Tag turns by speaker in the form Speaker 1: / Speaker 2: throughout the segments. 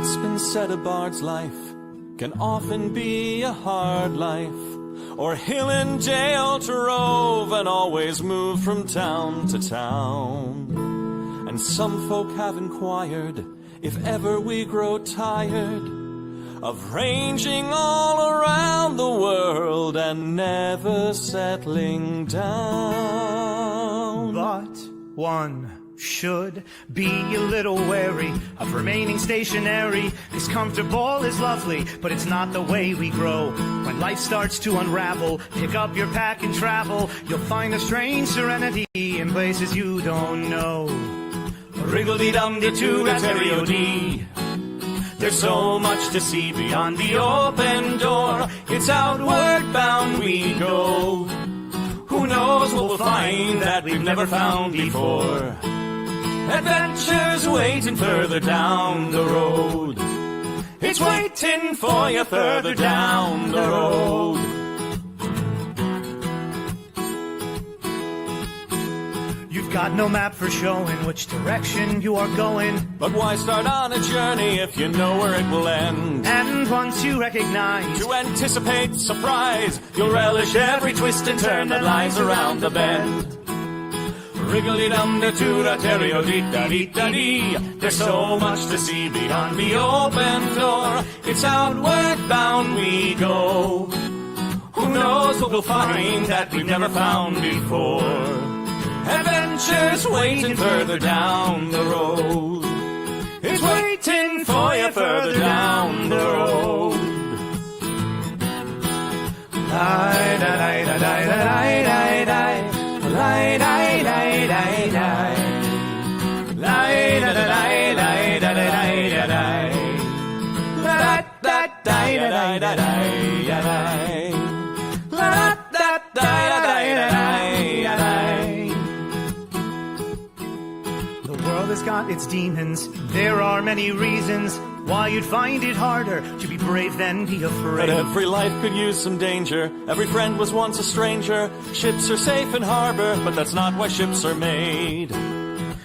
Speaker 1: It's been said a bard's life can often be a hard life, or hill and jail to rove and always move from town to town. And some folk have inquired if ever we grow tired of ranging all around the world and never settling down.
Speaker 2: But one should be a little wary of remaining stationary. 'Cause comfortable is lovely, but it's not the way we grow. When life starts to unravel, pick up your pack and travel. You'll find a strange serenity in places you don't know. Wriggle-dee-dum-dee-doo-rat-terry-o-dee. There's so much to see beyond the open door. It's outward bound we go. Who knows what we'll find that we've never found before. Adventures waiting further down the road. It's waiting for you further down the road. You've got no map for showing which direction you are going.
Speaker 1: But why start on a journey if you know where it will end?
Speaker 2: And once you recognize,
Speaker 1: to anticipate surprise, you'll relish every twist and turn that lies around the bend. Wriggle-dee-dum-dee-doo-rat-terry-o-dee-da-dee-da-dee. There's so much to see beyond the open door. It's outward bound we go. Who knows what we'll find that we've never found before. Adventures waiting further down the road. It's waiting for you further down the road.
Speaker 2: The world has got its demons. There are many reasons why you'd find it harder to be brave than be afraid.
Speaker 1: But every life could use some danger. Every friend was once a stranger. Ships are safe in harbor, but that's not why ships are made.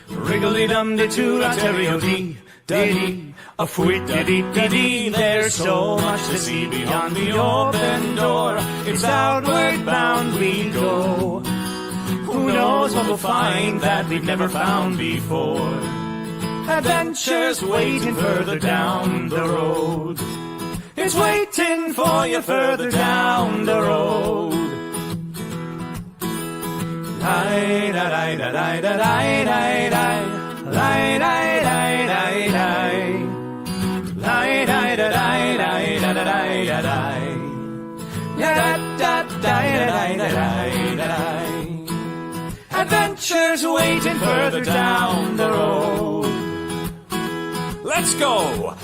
Speaker 2: Wriggle-dee-dum-dee-doo-rat-terry-o-dee-da-dee. A fwit-da-dee-da-dee. There's so much to see beyond the open door. It's outward bound we go. Who knows what we'll find that we've never found before. Adventures waiting further down the road. It's waiting for you further down the road. Adventures waiting further down the road.
Speaker 1: Let's go!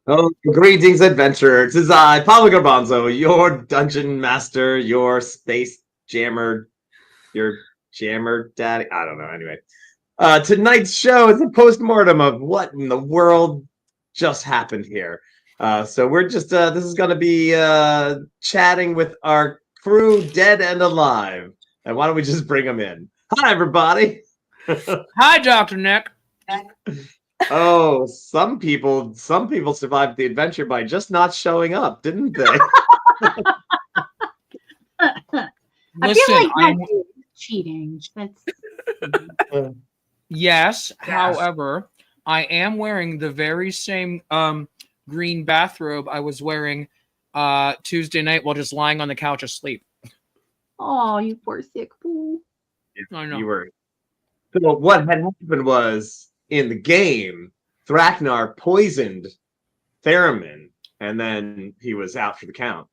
Speaker 3: Oh, greetings, adventurers. This is I, Pablo Garbanzo, your dungeon master, your space jammer, your jammer daddy. I don't know. Anyway, tonight's show is a post-mortem of what in the world just happened here. So we're just this is gonna be chatting with our crew, dead and alive. And why don't we just bring them in? Hi, everybody.
Speaker 4: Hi, Dr. Nick.
Speaker 3: Oh, some people survived the adventure by just not showing up, didn't they?
Speaker 5: I
Speaker 4: Listen,
Speaker 5: feel like
Speaker 4: I'm,
Speaker 5: that's cheating. That's
Speaker 4: yes, however, I am wearing the very same green bathrobe I was wearing Tuesday night while just lying on the couch asleep.
Speaker 5: oh, you poor sick fool.
Speaker 4: I know.
Speaker 3: You were. So what had happened was in the game, Thraknar poisoned Theremin, and then he was out for the count.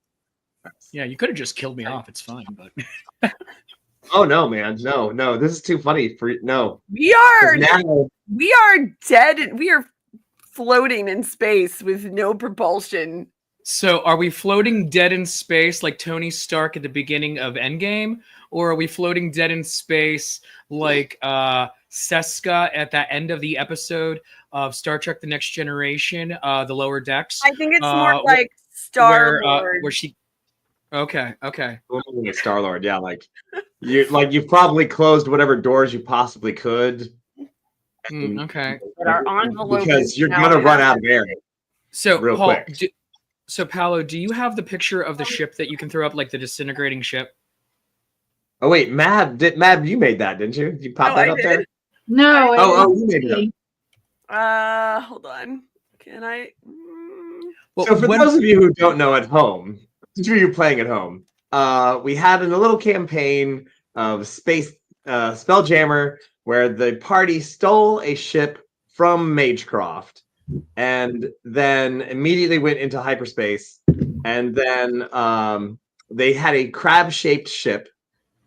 Speaker 4: Yeah, you could have just killed me off. It's fine, but
Speaker 3: Oh no, man, no, this is too funny for no.
Speaker 6: We are
Speaker 3: Now,
Speaker 6: dead. We are floating in space with no propulsion.
Speaker 4: so are we floating dead in space like Tony Stark at the beginning of Endgame, or are we floating dead in space like Seska at the end of the episode of Star Trek: The Next Generation, the lower decks?
Speaker 6: I think it's more like Star Lord.
Speaker 4: Where she. Okay.
Speaker 3: Star Lord, yeah, you've probably closed whatever doors you possibly could.
Speaker 4: Okay.
Speaker 6: But our envelope
Speaker 3: Because
Speaker 6: is
Speaker 3: you're
Speaker 6: now
Speaker 3: gonna run
Speaker 6: half-
Speaker 3: out of air.
Speaker 4: So,
Speaker 3: Real
Speaker 4: Paul,
Speaker 3: quick.
Speaker 4: So, Paolo, do you have the picture of the ship that you can throw up, like the disintegrating ship?
Speaker 3: Oh wait, Mab, you made that, didn't you? You popped
Speaker 6: No,
Speaker 3: that
Speaker 6: I
Speaker 3: up there?
Speaker 6: didn't.
Speaker 5: No.
Speaker 3: Oh, you made it up.
Speaker 6: Hold on. Can I?
Speaker 4: Well,
Speaker 3: So for those of you who don't know at home, since you're playing at home, we had a little campaign of SpaceJammer where the party stole a ship from Magecroft and then immediately went into hyperspace. And then they had a crab-shaped ship.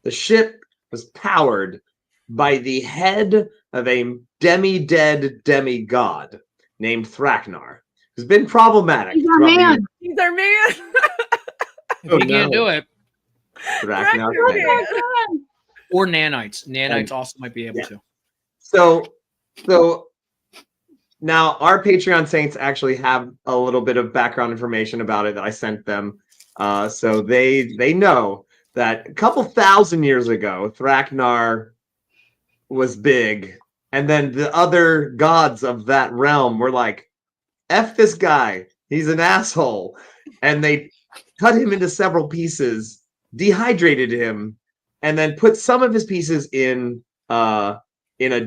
Speaker 3: The ship was powered by the head of a demi-dead demigod named Thraknar, who's been problematic.
Speaker 5: He's our
Speaker 3: throughout the
Speaker 5: man.
Speaker 3: years.
Speaker 6: He's our man.
Speaker 4: if you can't do it,
Speaker 3: Thraknar.
Speaker 6: Thraknar.
Speaker 4: or nanites. Nanites also might be able to.
Speaker 3: So now our Patreon saints actually have a little bit of background information about it that I sent them. So they know that a couple thousand years ago, Thraknar was big, and then the other gods of that realm were like, F this guy, he's an asshole. And they cut him into several pieces, dehydrated him, and then put some of his pieces in a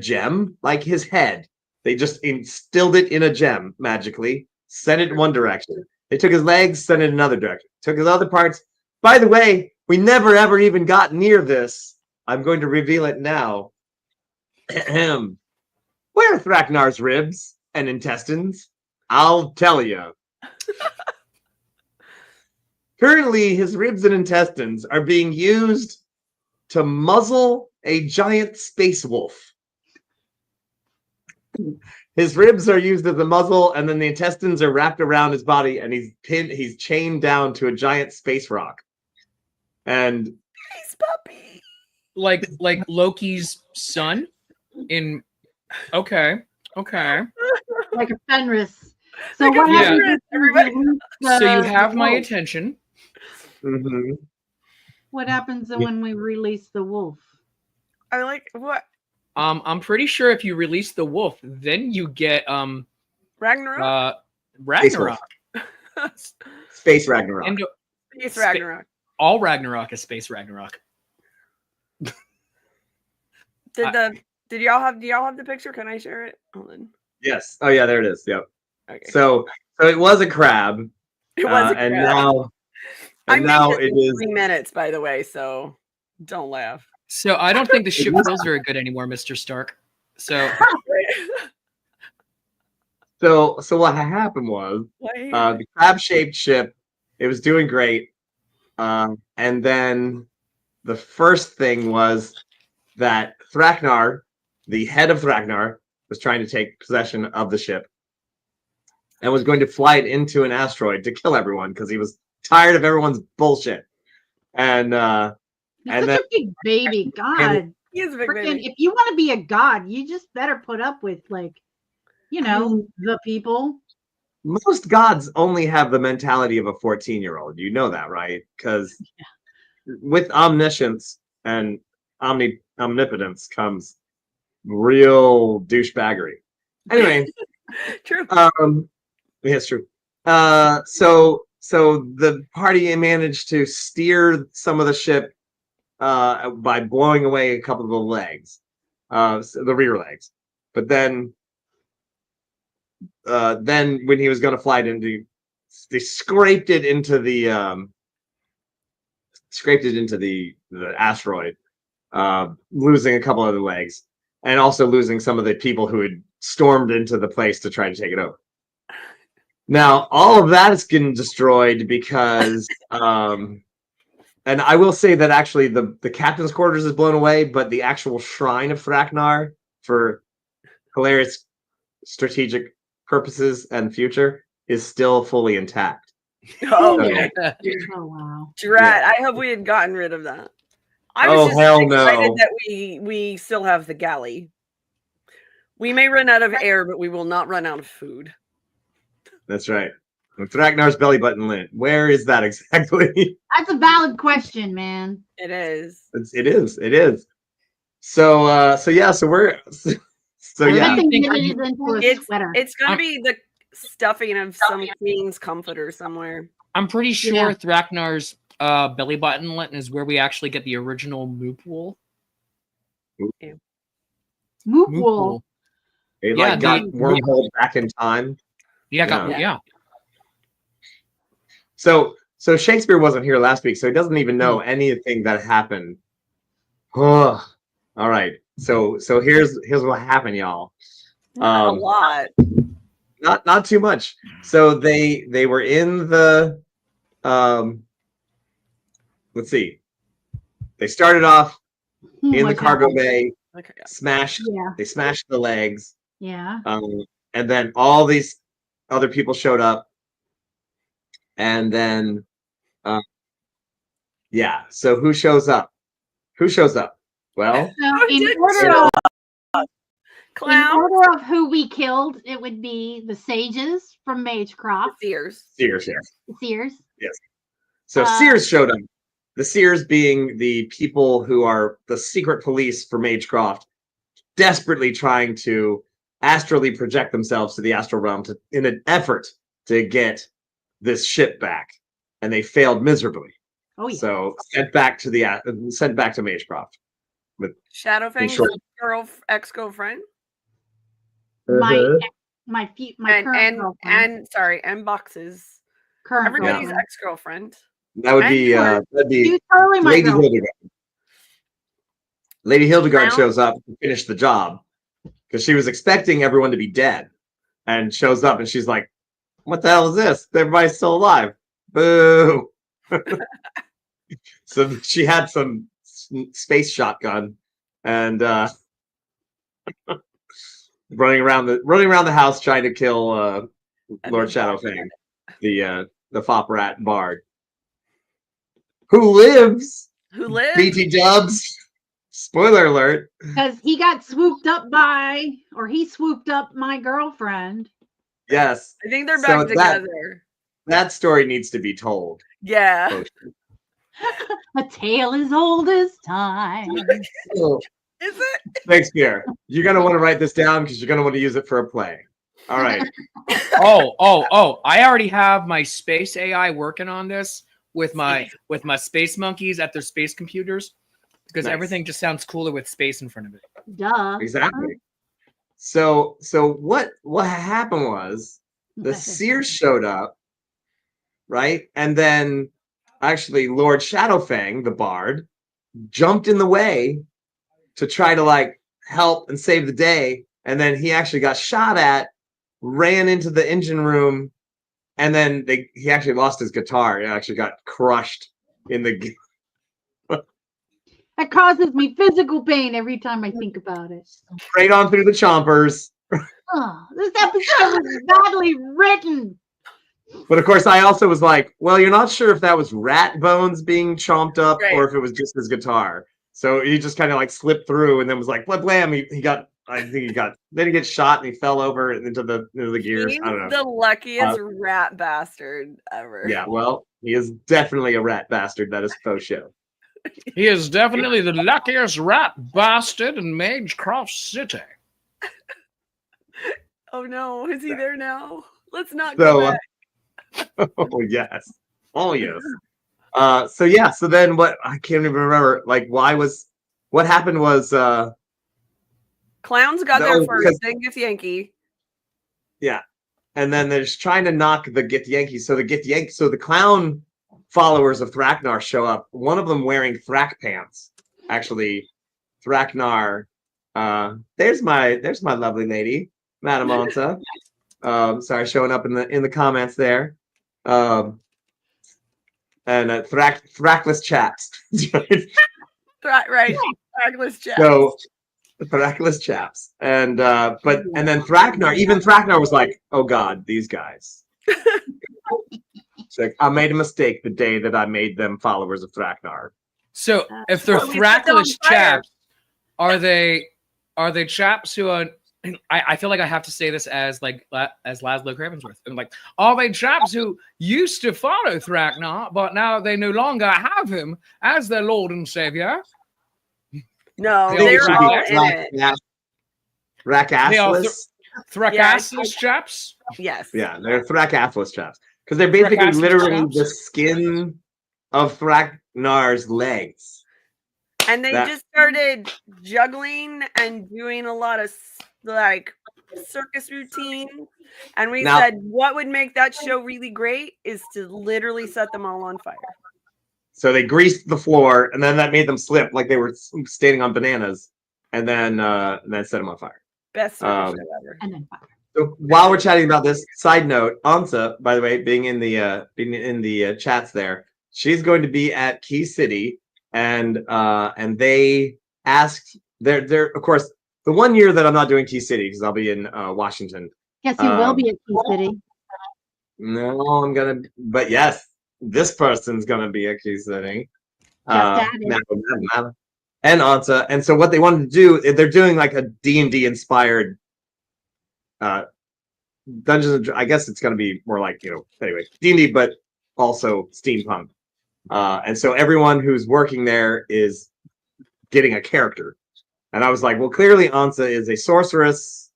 Speaker 3: gem, like his head. They just instilled it in a gem magically, sent it in one direction. They took his legs, sent it in another direction. Took his other parts. By the way, we never ever even got near this. I'm going to reveal it now. Where are Thraknar's ribs and intestines? I'll tell you. Currently, his ribs and intestines are being used to muzzle a giant space wolf. His ribs are used as a muzzle, and then the intestines are wrapped around his body, and he's chained down to a giant space rock. And
Speaker 6: He's puppy.
Speaker 4: Like Loki's son in. Okay.
Speaker 5: Like a Fenris. So
Speaker 6: Like a
Speaker 5: what happens?
Speaker 6: Fenris,
Speaker 5: if we
Speaker 6: everybody.
Speaker 5: release
Speaker 4: So you
Speaker 5: the
Speaker 4: have my
Speaker 5: wolf?
Speaker 4: attention.
Speaker 5: What happens when we release the wolf?
Speaker 6: I like what
Speaker 4: I'm pretty sure if you release the wolf, then you get
Speaker 6: Ragnarok.
Speaker 4: Ragnarok.
Speaker 3: Space Ragnarok.
Speaker 4: And
Speaker 6: Space Ragnarok.
Speaker 4: all Ragnarok is space Ragnarok.
Speaker 6: Do y'all have the picture? Can I share it? Hold on.
Speaker 3: Yes. Oh yeah, there it is. Yep.
Speaker 6: Okay.
Speaker 3: So it was a crab.
Speaker 6: It was a
Speaker 3: and
Speaker 6: crab.
Speaker 3: now
Speaker 6: it
Speaker 3: it is
Speaker 6: 3 minutes, by the way. So don't laugh.
Speaker 4: So I don't think the ship feels very good anymore, Mr. Stark. So
Speaker 3: so what happened was the crab-shaped ship, it was doing great. And then the first thing was that Thraknar, the head of Thraknar, was trying to take possession of the ship. and was going to fly it into an asteroid to kill everyone because he was tired of everyone's bullshit. And
Speaker 5: He's
Speaker 3: and
Speaker 5: such
Speaker 3: then
Speaker 5: a big baby. God.
Speaker 6: He is a big
Speaker 5: Freaking,
Speaker 6: baby.
Speaker 5: if you want to be a god, you just better put up with, like, you know, the people.
Speaker 3: most gods only have the mentality of a 14-year-old. You know that, right? Because with omniscience and omnipotence comes real douchebaggery. Anyway,
Speaker 6: True.
Speaker 3: yeah, it's true. So the party managed to steer some of the ship by blowing away a couple of the legs, the rear legs. But then when he was going to fly it into, they scraped it into the asteroid, losing a couple of the legs, and also losing some of the people who had stormed into the place to try to take it over. Now, all of that is getting destroyed because, and I will say that actually the captain's quarters is blown away, but the actual shrine of Thraknar, for hilarious strategic purposes and future, is still fully intact.
Speaker 6: Oh,
Speaker 3: So-
Speaker 5: Oh, wow.
Speaker 6: drat!
Speaker 3: Yeah.
Speaker 6: I hope we had gotten rid of that. I was
Speaker 3: Oh,
Speaker 6: just
Speaker 3: hell
Speaker 6: excited
Speaker 3: no.
Speaker 6: that we still have the galley. We may run out of air, but we will not run out of food.
Speaker 3: That's right. Thraknar's belly button lint. Where is that exactly?
Speaker 5: That's a valid question, man.
Speaker 6: It is.
Speaker 3: It is. So yeah. So we're so
Speaker 4: Where do
Speaker 3: yeah.
Speaker 4: you
Speaker 5: I think
Speaker 4: think
Speaker 5: it is into a
Speaker 6: It's
Speaker 5: sweater.
Speaker 6: it's gonna be the stuffing of some queen's comforter somewhere.
Speaker 4: I'm pretty sure
Speaker 5: Yeah.
Speaker 4: Thraknar's belly button lint is where we actually get the original moop wool.
Speaker 5: Moop
Speaker 4: Moop
Speaker 5: wool.
Speaker 4: wool.
Speaker 3: It
Speaker 4: Yeah,
Speaker 3: like got
Speaker 4: the-
Speaker 3: wormholed back in time.
Speaker 4: Yeah,
Speaker 6: Yeah.
Speaker 3: So Shakespeare wasn't here last week, so he doesn't even know anything that happened. Ugh. All right. So here's what happened, y'all.
Speaker 6: Not a lot.
Speaker 3: Not too much. So they were in the let's see. They started off in the
Speaker 5: What's
Speaker 3: cargo
Speaker 5: happening?
Speaker 3: bay,
Speaker 6: Okay.
Speaker 5: Yeah.
Speaker 3: they smashed the legs,
Speaker 5: Yeah.
Speaker 3: and then all these other people showed up, and then yeah. So who shows up? Well,
Speaker 5: So in
Speaker 6: did
Speaker 5: order
Speaker 6: show
Speaker 5: of
Speaker 6: Clown.
Speaker 5: who we killed, it would be the sages from Magecroft.
Speaker 6: Sears.
Speaker 3: Sears.
Speaker 5: Sears.
Speaker 3: So
Speaker 5: Uh,
Speaker 3: Sears showed up. The Sears being the people who are the secret police for Magecroft, desperately trying to astrally project themselves to the astral realm in an effort to get this ship back, and they failed miserably.
Speaker 5: Oh yeah.
Speaker 3: So sent back to Magecroft.
Speaker 6: Shadowfang's
Speaker 3: short.
Speaker 6: ex-girlfriend.
Speaker 5: My current
Speaker 6: And
Speaker 5: girlfriend.
Speaker 6: sorry, and Box's.
Speaker 5: Current
Speaker 6: Everybody's
Speaker 5: girlfriend.
Speaker 6: ex-girlfriend.
Speaker 3: That would
Speaker 6: And
Speaker 3: be
Speaker 6: yours.
Speaker 5: She's totally my
Speaker 3: Lady
Speaker 5: girlfriend.
Speaker 3: Hildegard. Lady Hildegard
Speaker 6: Wow.
Speaker 3: shows up to finish the job because she was expecting everyone to be dead, and shows up and she's like, "What the hell is this? Everybody's still alive! Boo!" So she had some space shotgun and running around the house trying to kill Lord Shadowfang, the fop rat bard, who lives.
Speaker 6: Who lives?
Speaker 3: BT Dubs. Spoiler alert.
Speaker 5: Because he got swooped up he swooped up my girlfriend.
Speaker 3: Yes,
Speaker 6: I think they're
Speaker 3: So
Speaker 6: back together.
Speaker 3: that story needs to be told.
Speaker 6: Yeah.
Speaker 5: A tale as old as time.
Speaker 3: Oh,
Speaker 6: Is it?
Speaker 3: Shakespeare, you're gonna want to write this down because you're gonna want to use it for a play. All right.
Speaker 4: Oh! I already have my space AI working on this with my space monkeys at their space computers because
Speaker 3: Nice.
Speaker 4: everything just sounds cooler with space in front of it.
Speaker 5: Duh.
Speaker 3: Exactly. So what happened was the Sears showed up, right? And then actually Lord Shadowfang, the bard, jumped in the way to try to like help and save the day. And then he actually got shot at, ran into the engine room, and then he actually lost his guitar. It actually got crushed in the.
Speaker 5: That causes me physical pain every time I think about it.
Speaker 3: Straight on through the chompers.
Speaker 5: Oh, this episode was badly written.
Speaker 3: But of course, I also was like, well, you're not sure if that was rat bones being chomped up
Speaker 6: Right.
Speaker 3: or if it was just his guitar. So he just kind of like slipped through and then was like, blam. He got, I think he got, then he gets shot and he fell over into the gears.
Speaker 6: He's
Speaker 3: I don't know.
Speaker 6: the luckiest rat bastard ever.
Speaker 3: Yeah, well, he is definitely a rat bastard. That is faux show.
Speaker 4: He is definitely the luckiest rat bastard in Magecroft City.
Speaker 6: Oh no, is he there now? Let's not
Speaker 3: So,
Speaker 6: go back.
Speaker 3: oh yes, oh yes. So yeah, so then what? I can't even remember. Like, what happened was,
Speaker 6: Clowns got
Speaker 3: no,
Speaker 6: there
Speaker 3: because-
Speaker 6: first, then Githyanki.
Speaker 3: yeah, and then they're just trying to knock the Githyanki. So the clown followers of Thraknar show up. One of them wearing Thrak pants. Actually, Thraknar. There's my lovely lady, Madame Ansa. Sorry, showing up in the comments there. And Thrakless chaps.
Speaker 6: Right. Thrackless chaps.
Speaker 3: So Thrakless chaps. And then Thraknar, even Thraknar was like, oh God, these guys. It's like, I made a mistake the day that I made them followers of Thraknar.
Speaker 4: So if they're
Speaker 6: Well, we set them on
Speaker 4: Thrackless
Speaker 6: fire.
Speaker 4: chaps, are they chaps who are? I feel like I have to say this as Laszlo Cravensworth. I'm like, are they chaps who used to follow Thraknar, but now they no longer have him as their Lord and Savior?
Speaker 6: No,
Speaker 4: They
Speaker 6: they're
Speaker 4: all
Speaker 6: all in it.
Speaker 3: Thrakassless.
Speaker 4: Thrakassless chaps?
Speaker 6: Yes.
Speaker 3: Yeah, they're Thrakassless chaps. Because they're basically
Speaker 4: Thrakassless
Speaker 3: literally
Speaker 4: chaps?
Speaker 3: the skin of Thraknar's legs.
Speaker 6: And they
Speaker 3: That-
Speaker 6: just started juggling and doing a lot of like circus routine. And we
Speaker 3: Now-
Speaker 6: said what would make that show really great is to literally set them all on fire.
Speaker 3: So they greased the floor, and then that made them slip like they were standing on bananas, and then set them on fire.
Speaker 6: Best circus
Speaker 3: Um,
Speaker 6: show ever.
Speaker 5: And then fire.
Speaker 3: So while we're chatting about this, side note, Ansa, by the way, being in the chats there, she's going to be at Key City, and they asked they're of course the 1 year that I'm not doing Key City because I'll be in Washington.
Speaker 5: Guess you will be at Key City.
Speaker 3: No, I'm gonna, but yes, this person's gonna be at Key City.
Speaker 5: Just
Speaker 3: And Ansa, and so what they wanted to do, they're doing like a D&D inspired Dungeons. I guess it's gonna be more like anyway D&D, but also steampunk. And so everyone who's working there is getting a character. And I was like, well, clearly Ansa is a sorceress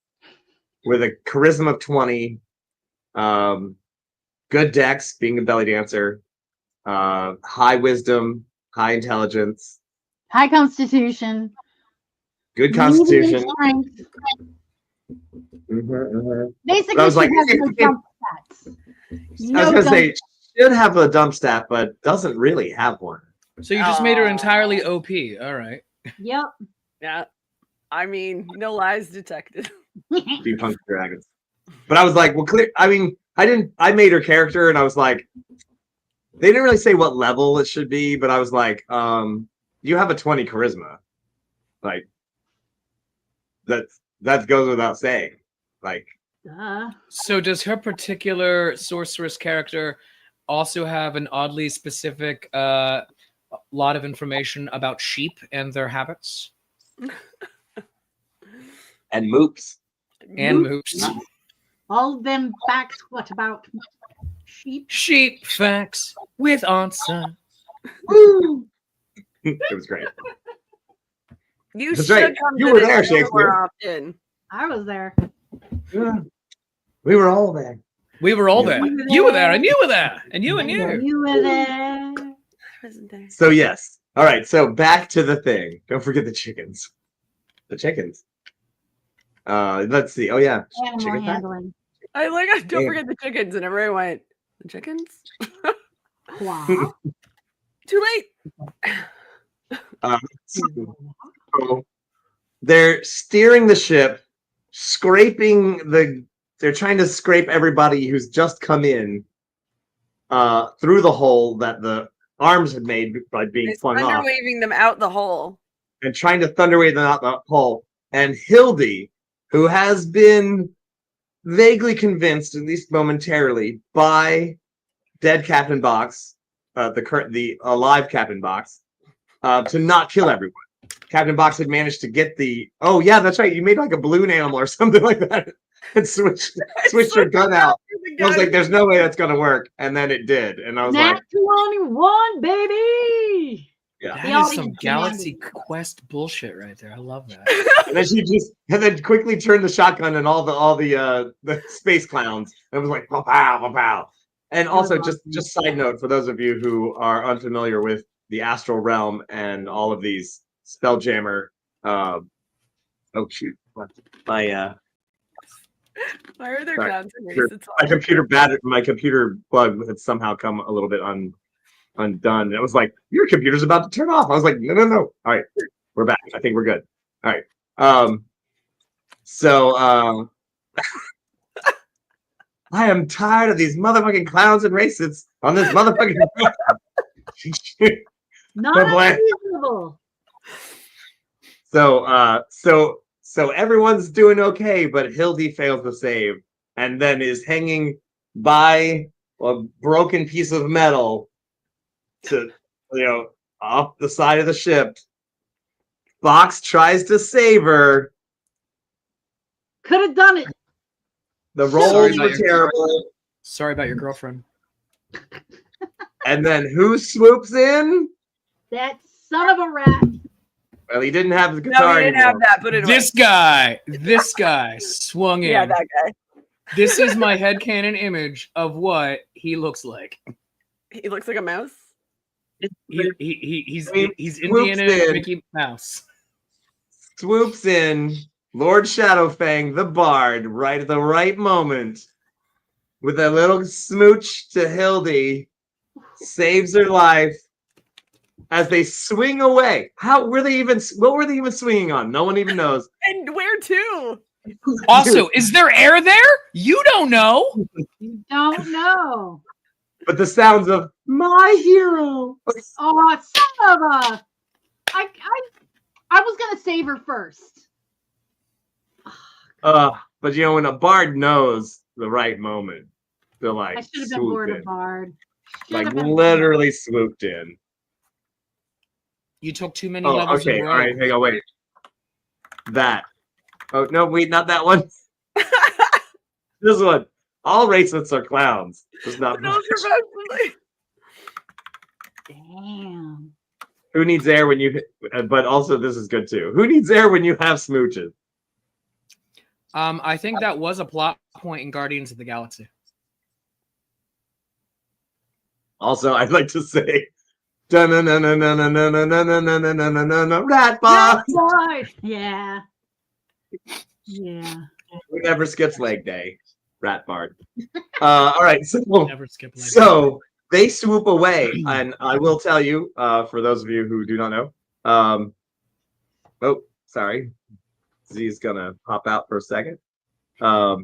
Speaker 3: with a charisma of 20, good dex, being a belly dancer, high wisdom, high intelligence,
Speaker 5: High Constitution.
Speaker 3: good
Speaker 5: medium
Speaker 3: constitution.
Speaker 5: strength. Basically,
Speaker 3: But I was like,
Speaker 5: she has no jump stats.
Speaker 3: I was
Speaker 5: No
Speaker 3: gonna
Speaker 5: jump
Speaker 3: say should have a dump stat, but doesn't really have one.
Speaker 4: So you just made her entirely OP. All right.
Speaker 5: Yep.
Speaker 6: Yeah. I mean, no lies detected.
Speaker 3: Be punk dragons. But I was like, well, clear. I mean, I made her character, and I was like, they didn't really say what level it should be, but I was like, you have a 20 charisma, like that goes without saying. Like,
Speaker 4: So does her particular sorceress character also have an oddly specific lot of information about sheep and their habits?
Speaker 3: and moops.
Speaker 4: And moops.
Speaker 5: All them facts. What about sheep?
Speaker 4: Sheep facts with answer.
Speaker 5: Woo!
Speaker 3: It was great.
Speaker 6: You
Speaker 3: That's
Speaker 6: should
Speaker 3: right.
Speaker 6: come
Speaker 3: You
Speaker 6: to
Speaker 3: were
Speaker 6: this
Speaker 3: there,
Speaker 6: show more
Speaker 3: Shakespeare.
Speaker 6: often.
Speaker 5: I was there.
Speaker 3: Yeah. We were all there.
Speaker 4: We were all there.
Speaker 5: You were
Speaker 4: You were there,
Speaker 5: there.
Speaker 4: and you were there, and you and you.
Speaker 5: You were there.
Speaker 6: I wasn't there.
Speaker 3: So yes. All right. So back to the thing. Don't forget the chickens. The chickens. Let's see. Oh yeah.
Speaker 5: Animal
Speaker 3: Chicken fact?
Speaker 5: handling.
Speaker 6: I don't
Speaker 3: Yeah.
Speaker 6: forget the chickens, and everyone went, the chickens?
Speaker 5: Wow.
Speaker 6: Too late.
Speaker 3: So they're steering the ship, they're trying to scrape everybody who's just come in through the hole that the arms had made by being
Speaker 6: It's
Speaker 3: flung off,
Speaker 6: waving them out the hole.
Speaker 3: and trying to thunderwave them out the hole. And Hildy, who has been vaguely convinced, at least momentarily, by dead Captain Box, the alive Captain Box, to not kill everyone. Captain Box had managed to get oh yeah, that's right, you made like a balloon animal or something like that and switched her gun out. I was like, there's no way that's gonna work, and then it did, and I was like,
Speaker 5: Nat21, baby.
Speaker 3: yeah.
Speaker 4: That is some Galaxy Quest bullshit right there. I love that.
Speaker 3: And then quickly turned the shotgun and all the space clowns, and was like, pow, pow, pow. And also, just side note for those of you who are unfamiliar with the astral realm and all of these SpaceJammer. Oh shoot, my
Speaker 6: Why are there
Speaker 3: sorry.
Speaker 6: clowns and races?
Speaker 3: My computer bug had somehow come a little bit undone. And it was like, your computer's about to turn off. I was like, no. All right, we're back. I think we're good. All right. So I am tired of these motherfucking clowns and racists on this motherfucking.
Speaker 5: Not unreasonable.
Speaker 3: So everyone's doing okay, but Hildy fails to save, and then is hanging by a broken piece of metal to, off the side of the ship. Fox tries to save her.
Speaker 5: Could have done it.
Speaker 3: The rolls were terrible.
Speaker 4: Sorry about your girlfriend.
Speaker 3: And then who swoops in?
Speaker 5: That son of a rat.
Speaker 3: Well, he didn't have the guitar.
Speaker 6: No, he didn't
Speaker 3: anymore.
Speaker 6: have that. Put it
Speaker 4: This guy swung in.
Speaker 6: Yeah, that guy.
Speaker 4: This is my headcanon image of what he looks like.
Speaker 6: He looks like a mouse.
Speaker 4: He's
Speaker 3: Swoops
Speaker 4: Indiana
Speaker 3: in.
Speaker 4: Mickey Mouse.
Speaker 3: Swoops in Lord Shadowfang, the bard, right at the right moment, with a little smooch to Hildy, saves her life as they swing away. What were they even swinging on? No one even knows.
Speaker 6: And where to?
Speaker 4: Also, is there air there? You don't know.
Speaker 5: You don't know.
Speaker 3: But the sounds of my hero.
Speaker 5: Oh, son of a! I was gonna save her first.
Speaker 3: But when a bard knows the right moment, they're like,
Speaker 5: I should have been born a bard.
Speaker 3: Like literally swooped in.
Speaker 4: You took too many levels
Speaker 3: okay.
Speaker 4: in a row.
Speaker 3: All right, hang on, wait. That. Oh no, wait, not that one. This one. All racists are clowns. Just not.
Speaker 5: Damn.
Speaker 3: Who needs air when you? But also, this is good too. Who needs air when you have smooches?
Speaker 4: I think that was a plot point in Guardians of the Galaxy.
Speaker 3: Also, I'd like to say, rat box.
Speaker 5: Yeah. Yeah.
Speaker 3: Who never skips leg day? Rat bard. All right,
Speaker 4: Never skip leg day.
Speaker 3: so they swoop away, and I will tell you, for those of you who do not know, oh, sorry, Z's gonna pop out for a second, so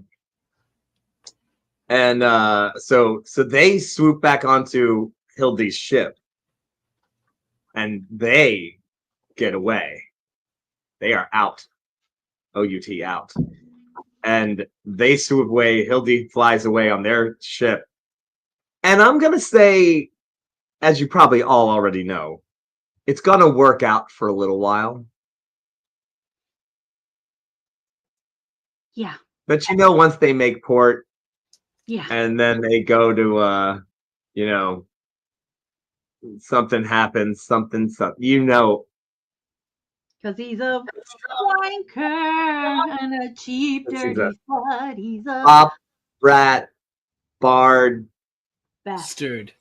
Speaker 3: they swoop back onto Hildy's ship, and they get away. They are out. OUT out. And they swoop away. Hildy flies away on their ship. And I'm going to say, as you probably all already know, it's going to work out for a little while.
Speaker 5: Yeah.
Speaker 3: But once they make port,
Speaker 5: Yeah.
Speaker 3: and then they go to, something happens, something.
Speaker 5: Because he's a wanker and a cheap, dirty slut. He's a
Speaker 3: Pop, rat, bard,
Speaker 5: bastard.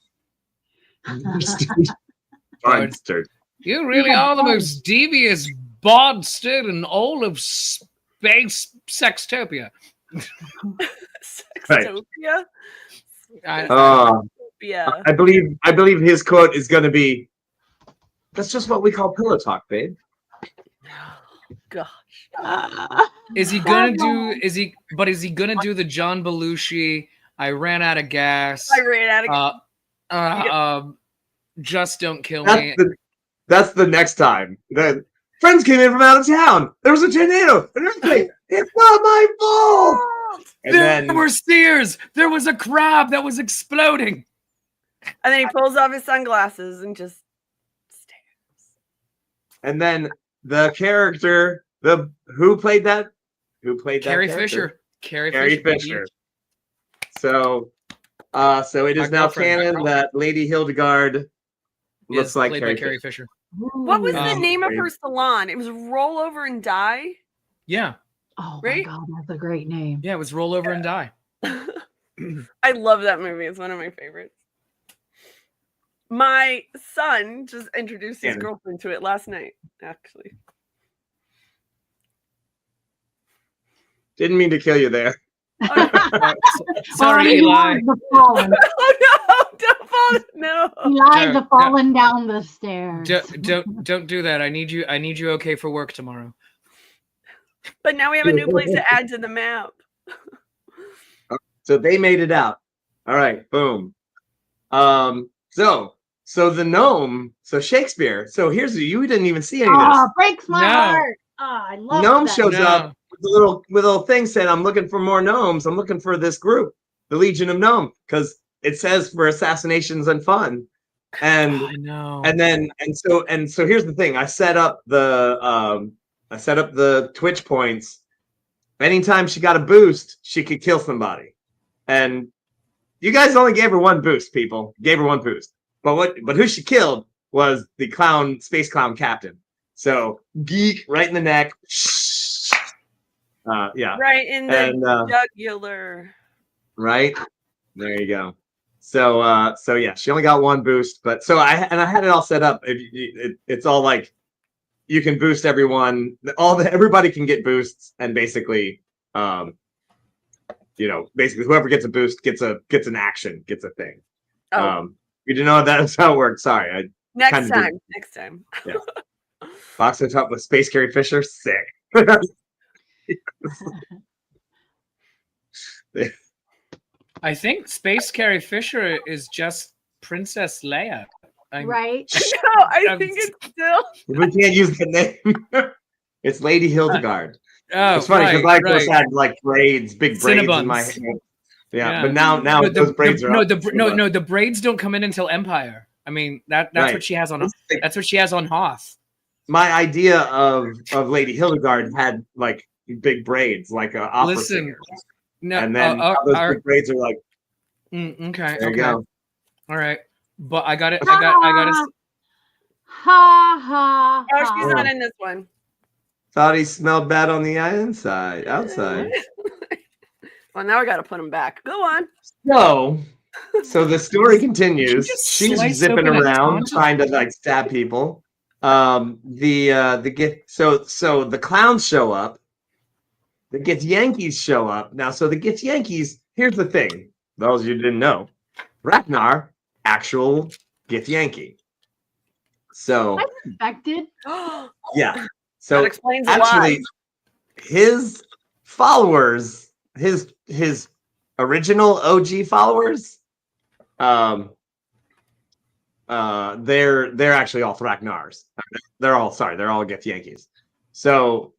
Speaker 3: bardster.
Speaker 4: You really are the most devious bardster in all of space sextopia.
Speaker 6: Sextopia?
Speaker 3: Yeah. I believe his quote is going to be, "That's just what we call pillow talk, babe."
Speaker 6: Gosh.
Speaker 4: Is he gonna do the John Belushi, I ran out of gas, just don't kill me?
Speaker 3: That's the next time. Friends came in from out of town. There was a tornado, an earthquake. It's not my fault. And
Speaker 4: There
Speaker 3: then
Speaker 4: were steers. There was a crab that was exploding.
Speaker 6: And then he pulls off his sunglasses and just stares.
Speaker 3: and then the character, who played that? Who played
Speaker 4: Carrie
Speaker 3: that character?
Speaker 4: Fisher. Carrie
Speaker 3: Carrie
Speaker 4: Fisher.
Speaker 3: Fisher. So it
Speaker 4: My
Speaker 3: is now
Speaker 4: girlfriend.
Speaker 3: canon that Lady Hildegard looks
Speaker 4: Is
Speaker 3: like
Speaker 4: played
Speaker 3: Carrie
Speaker 4: by Carrie
Speaker 3: Fisher.
Speaker 4: Fisher.
Speaker 6: What was the
Speaker 4: Um,
Speaker 6: name of her salon? It was Roll Over and Die.
Speaker 4: Yeah.
Speaker 5: Oh
Speaker 6: Right?
Speaker 5: my god, that's a great name.
Speaker 4: Yeah, it was Roll Over and Die.
Speaker 6: I love that movie. It's one of my favorites. My son just introduced his
Speaker 3: Yeah.
Speaker 6: girlfriend to it last night, actually.
Speaker 3: Didn't mean to kill you there.
Speaker 4: Sorry,
Speaker 5: he
Speaker 4: Eli.
Speaker 5: lies the fallen.
Speaker 6: Oh no! Don't fall! No.
Speaker 5: Eli
Speaker 4: No,
Speaker 5: the
Speaker 4: no.
Speaker 5: fallen down the stairs.
Speaker 4: Don't do that. I need you okay for work tomorrow.
Speaker 6: But now we have a new place to add to the map.
Speaker 3: So they made it out. All right, boom. So the gnome, so Shakespeare. So you didn't even see any of this.
Speaker 5: Oh, breaks my
Speaker 4: No.
Speaker 5: heart. Oh, I love
Speaker 3: Gnome
Speaker 5: that.
Speaker 3: shows
Speaker 4: No.
Speaker 3: up with a little thing saying, "I'm looking for more gnomes. I'm looking for this group, the Legion of Gnome, because it says for assassinations and fun." And
Speaker 4: I know.
Speaker 3: and so here's the thing. I set up the Twitch points. Anytime she got a boost, she could kill somebody. And you guys only gave her one boost, people. Gave her one boost. But who she killed was the space clown captain. So geek right in the neck. Yeah.
Speaker 6: Right in the
Speaker 3: And
Speaker 6: jugular.
Speaker 3: right there you go. So yeah, she only got one boost, but I had it all set up. It's all like you can boost everyone. Everybody can get boosts, and basically, basically whoever gets a boost gets an action, gets a thing.
Speaker 6: Oh,
Speaker 3: You didn't know that's how it works. Sorry,
Speaker 6: next
Speaker 3: kinda
Speaker 6: time. Next time.
Speaker 3: Box on top with Space Carrie Fisher, sick.
Speaker 4: I think Space Carrie Fisher is just Princess Leia.
Speaker 5: Right?
Speaker 6: No, I think it's still.
Speaker 3: We can't use the name. It's Lady Hildegard.
Speaker 4: Oh,
Speaker 3: It's funny because
Speaker 4: right,
Speaker 3: I first
Speaker 4: right.
Speaker 3: had like big braids in my
Speaker 4: Cinnabuns.
Speaker 3: hair. Yeah,
Speaker 4: Yeah.
Speaker 3: but now
Speaker 4: No,
Speaker 3: those braids are up.
Speaker 4: the braids don't come in until Empire. I mean that's
Speaker 3: Right.
Speaker 4: what she has on.
Speaker 3: Like,
Speaker 4: That's what she has on Hoth.
Speaker 3: my idea of Lady Hildegard had like big braids, like a opera
Speaker 4: Listen,
Speaker 3: singer.
Speaker 4: No,
Speaker 3: And then now those big braids are like,
Speaker 4: okay,
Speaker 3: there you
Speaker 4: okay,
Speaker 3: go.
Speaker 4: all right. But I got it.
Speaker 5: Ha ha ha.
Speaker 6: Oh, she's not in this one.
Speaker 3: Thought he smelled bad on the outside.
Speaker 6: Well, now I got to put him back. Go on.
Speaker 3: So the story continues.
Speaker 4: just
Speaker 3: She's
Speaker 4: slice
Speaker 3: zipping
Speaker 4: open a
Speaker 3: around
Speaker 4: tauntaun?
Speaker 3: trying to like stab people. The gift. So the clowns show up. The Githyanki's show up now. So the Githyanki's. Here's the thing. Those of you who didn't know, Ragnar, actual Githyanki. So
Speaker 5: I suspected.
Speaker 3: yeah. So
Speaker 6: That explains a
Speaker 3: actually,
Speaker 6: lot.
Speaker 3: his followers, his original OG followers, they're actually all Thraknars. They're all Githyanki's. So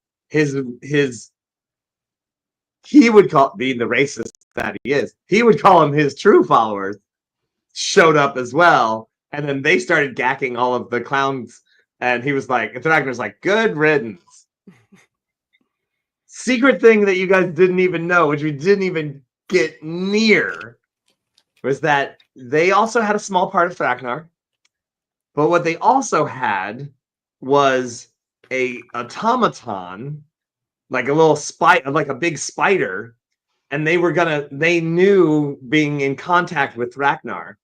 Speaker 3: he would being the racist that he is, he would call him his true followers, showed up as well, and then they started gacking all of the clowns, and he was like, Thraknar's like, good riddance. Secret thing that you guys didn't even know, which we didn't even get near, was that they also had a small part of Thraknar, but what they also had was a automaton, like a little like a big spider, and they knew, being in contact with Thraknar,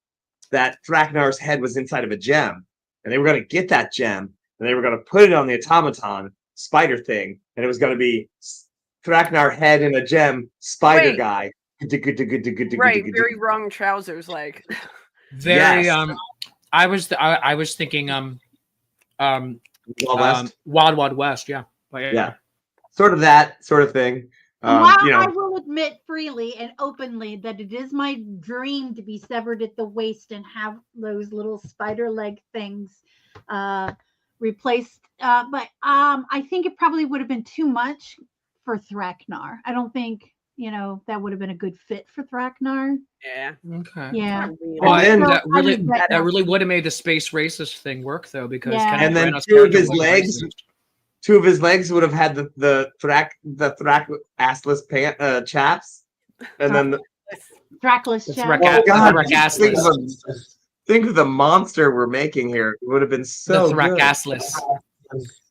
Speaker 3: that Thraknar's head was inside of a gem, and they were going to get that gem, and they were going to put it on the automaton spider thing, and it was going to be Thraknar head in a gem spider
Speaker 6: Wait.
Speaker 3: guy.
Speaker 6: Right, very wrong trousers, like.
Speaker 4: Very
Speaker 3: Yes.
Speaker 4: I was thinking
Speaker 3: Wild West.
Speaker 4: Wild Wild West, yeah. But,
Speaker 3: Yeah. Sort of that sort of thing.
Speaker 5: While
Speaker 3: You know,
Speaker 5: I will admit freely and openly that it is my dream to be severed at the waist and have those little spider leg things replaced. But I think it probably would have been too much for Thraknar. I don't think that would have been a good fit for Thraknar.
Speaker 6: Yeah.
Speaker 4: Okay.
Speaker 5: Yeah.
Speaker 4: Well,
Speaker 3: And then-
Speaker 5: So
Speaker 4: that
Speaker 5: I
Speaker 4: really
Speaker 5: regret
Speaker 4: that really would have made the space racist thing work though, because
Speaker 5: Yeah.
Speaker 4: Kenneth
Speaker 3: And then
Speaker 4: Branagh's
Speaker 3: two of
Speaker 4: character
Speaker 3: his
Speaker 4: was
Speaker 3: legs,
Speaker 4: racist.
Speaker 3: two of his legs would have had the Thrak assless chaps, and then
Speaker 5: Thrackless
Speaker 4: It's
Speaker 5: Shadow.
Speaker 4: Thrak-
Speaker 3: oh god,
Speaker 4: Thrak
Speaker 3: think of,
Speaker 4: assless.
Speaker 3: think of the monster we're making here. It would have been so
Speaker 4: The Thrak
Speaker 3: good.
Speaker 4: assless.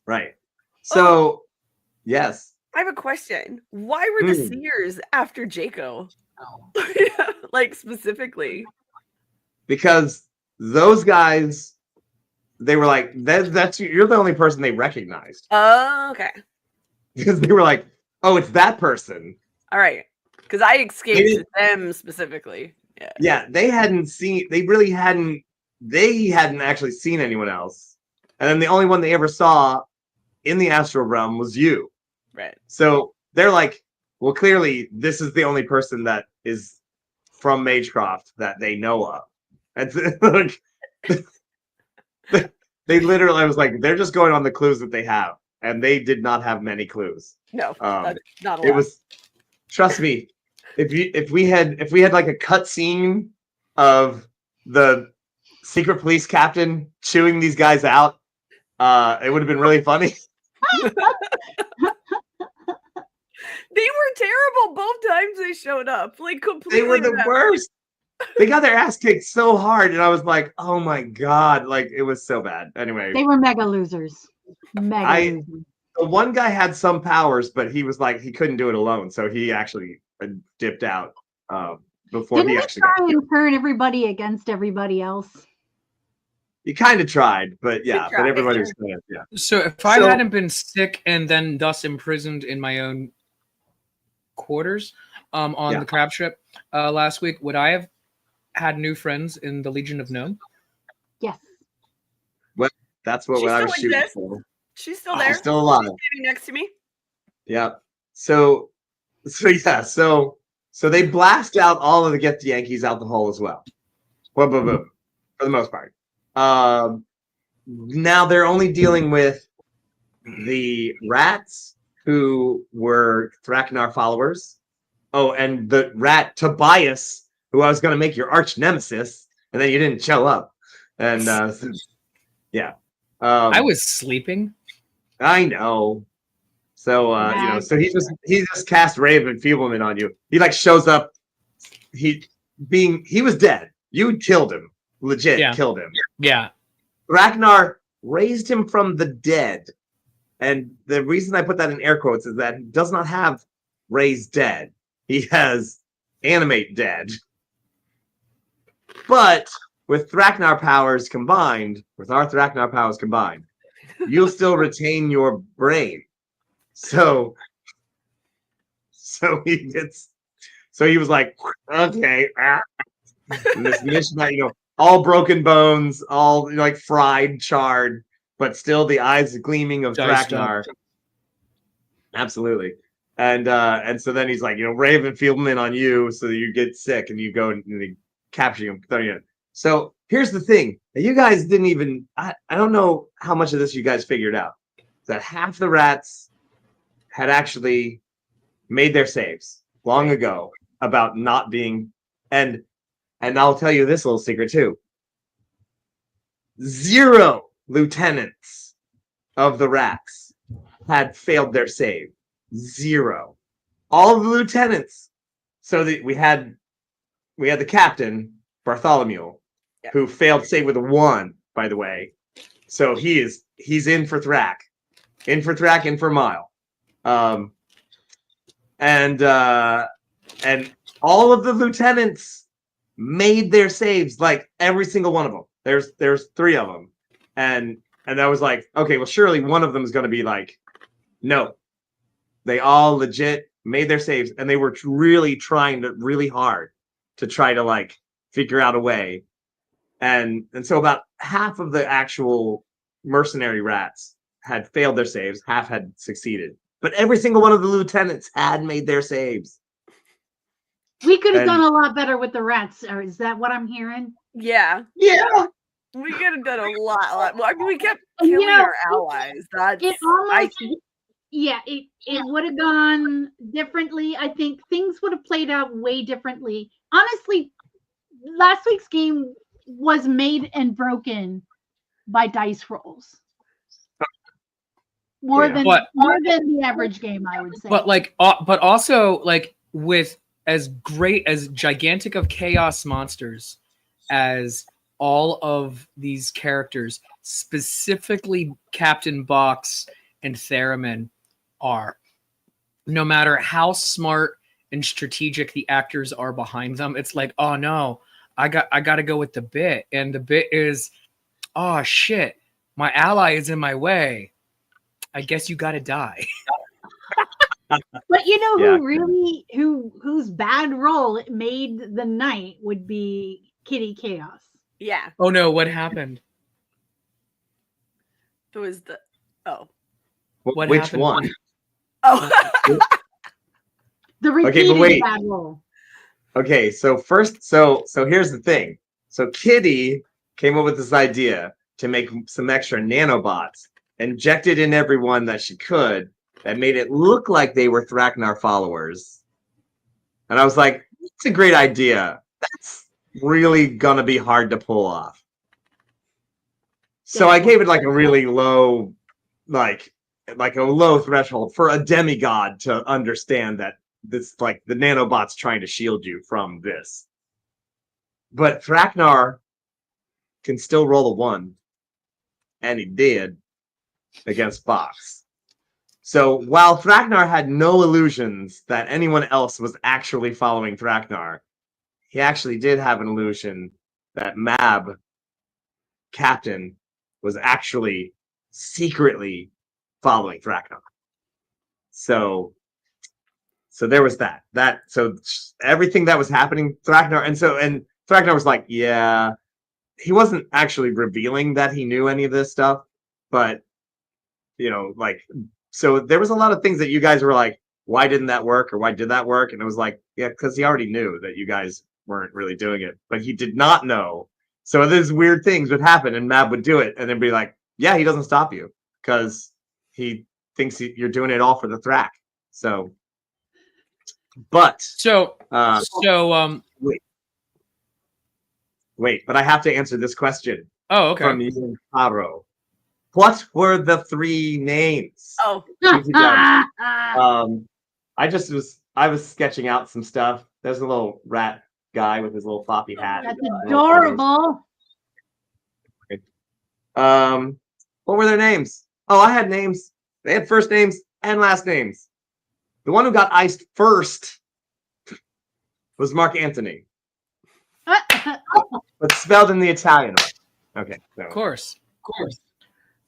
Speaker 3: Right. So yes,
Speaker 6: I have a question. Why were the Seers after Jaco? Like specifically.
Speaker 3: because those guys, they were like that's you're the only person they recognized
Speaker 6: Oh, okay.
Speaker 3: because they were like, oh, it's that person.
Speaker 6: All right. Because I escaped
Speaker 3: didn't-
Speaker 6: them specifically. Yeah.
Speaker 3: Yeah, they hadn't actually seen anyone else, and then the only one they ever saw in the astral realm was you.
Speaker 6: Right.
Speaker 3: So they're like, well, clearly this is the only person that is from Magecroft that they know of. And like, they literally, I was like, they're just going on the clues that they have, and they did not have many clues.
Speaker 6: No, that's not a lot.
Speaker 3: It was, trust me, if we had like a cut scene of the secret police captain chewing these guys out, it would have been really funny.
Speaker 6: They were terrible both times they showed up. Like completely.
Speaker 3: They were the
Speaker 6: without-
Speaker 3: worst. They got their ass kicked so hard, and I was like, "Oh my god!" Like it was so bad. Anyway,
Speaker 5: They were mega losers. Mega losers.
Speaker 3: the one guy had some powers, but he was like he couldn't do it alone, so he actually dipped out before
Speaker 5: Didn't
Speaker 3: he
Speaker 5: we
Speaker 3: actually
Speaker 5: try
Speaker 3: got.
Speaker 5: and turn everybody against everybody else?
Speaker 3: He kind of tried, but yeah,
Speaker 6: tried.
Speaker 3: but everybody was kind of yeah.
Speaker 4: So if I
Speaker 3: So-
Speaker 4: hadn't been sick and then thus imprisoned in my own quarters on
Speaker 3: Yeah.
Speaker 4: the crab ship last week, would I have had new friends in the Legion of Gnome?
Speaker 5: Yes.
Speaker 3: That's what
Speaker 6: She
Speaker 3: I
Speaker 6: still
Speaker 3: was shooting
Speaker 6: exists.
Speaker 3: for.
Speaker 6: She's still there.
Speaker 3: She's still alive.
Speaker 6: Sitting next to me.
Speaker 3: Yeah. So they blast out all of the Get the Yankees out the hole as well. Boom, boom, boom. For the most part. Now they're only dealing with the rats who were Thraknar followers. Oh, and the rat Tobias, who I was going to make your arch nemesis, and then you didn't show up. And yeah.
Speaker 4: I was sleeping.
Speaker 3: I know. So so he just cast Ray of Enfeeblement on you. He like shows up. He was dead. You killed him. Legit killed him.
Speaker 4: Yeah.
Speaker 3: Ragnar raised him from the dead. And the reason I put that in air quotes is that he does not have raised dead. He has animate dead. But with Thraknar powers combined, you'll still retain your brain. So he was like, okay. And this mission, all broken bones, all like fried, charred, but still the eyes gleaming of Thraknar. Absolutely. And so then he's like, Ray of Enfeeblement on you so that you get sick and you go and they capture you. So here's the thing. You guys didn't even, I don't know how much of this you guys figured out. That half the rats had actually made their saves long ago about not being, and I'll tell you this little secret too. 0 lieutenants of the rats had failed their save. 0. All of the lieutenants. So we had the captain, Bartholomew, who failed save with a 1, by the way. So he's in for Thrak. In for Thrak, in for Mile. And all of the lieutenants made their saves, like every single one of them. There's 3 of them. And I was like, okay, well, surely one of them is going to be like, no. They all legit made their saves, and they were really trying really hard to try to like figure out a way. And so about half of the actual mercenary rats had failed their saves, half had succeeded. But every single one of the lieutenants had made their saves.
Speaker 5: We could have done a lot better with the rats. Or is that what I'm hearing?
Speaker 6: Yeah.
Speaker 3: Yeah.
Speaker 6: We could have done a lot. Well, I mean, we kept killing our allies. That's
Speaker 5: It almost, yeah, it would have gone differently. I think things would have played out way differently. Honestly, last week's game was made and broken by dice rolls more
Speaker 3: Yeah.
Speaker 5: than
Speaker 4: But
Speaker 5: more than the average game, I would say.
Speaker 4: but like but also like with as great as gigantic of chaos monsters as all of these characters, specifically Captain Box and Theremin, are, no matter how smart and strategic the actors are behind them, it's like, oh no, I got to go with the bit, and the bit is, oh shit, my ally is in my way. I guess you got to die.
Speaker 5: But you know
Speaker 3: Yeah.
Speaker 5: who really whose bad role made the night would be Kitty Chaos.
Speaker 6: Yeah.
Speaker 4: Oh no, what happened?
Speaker 6: It was the
Speaker 4: What
Speaker 3: Which
Speaker 4: happened?
Speaker 3: one?
Speaker 6: oh
Speaker 5: The
Speaker 3: Okay, but
Speaker 5: repeated
Speaker 3: wait.
Speaker 5: bad role.
Speaker 3: Okay, so first, so here's the thing. So Kitty came up with this idea to make some extra nanobots, injected in everyone that she could, that made it look like they were Thraknar followers. And I was like, it's a great idea. That's really gonna be hard to pull off. So I gave it like a really low, like a low threshold for a demigod to understand that this, like, the nanobot's trying to shield you from this. But Thraknar can still roll a 1, and he did against Box. So while Thraknar had no illusions that anyone else was actually following Thraknar, he actually did have an illusion that Mab, Captain, was actually secretly following Thraknar. So there was that. So everything that was happening, Thraknar, and Thraknar was like, yeah, he wasn't actually revealing that he knew any of this stuff, but like, so there was a lot of things that you guys were like, why didn't that work, or why did that work? And it was like, yeah, because he already knew that you guys weren't really doing it, but he did not know. So these weird things would happen, and Mab would do it, and then be like, yeah, he doesn't stop you because he thinks you're doing it all for the Thrak. So. But wait, but I have to answer this question.
Speaker 4: Oh, okay.
Speaker 3: From Ian Caro. What were the 3 names?
Speaker 6: oh
Speaker 3: I was sketching out some stuff. There's a little rat guy with his little floppy hat.
Speaker 5: That's adorable.
Speaker 3: What were their names? Oh, I had names. They had first names and last names. The one who got iced first was Mark Antony, but spelled in the Italian way. Okay, so,
Speaker 4: Of course.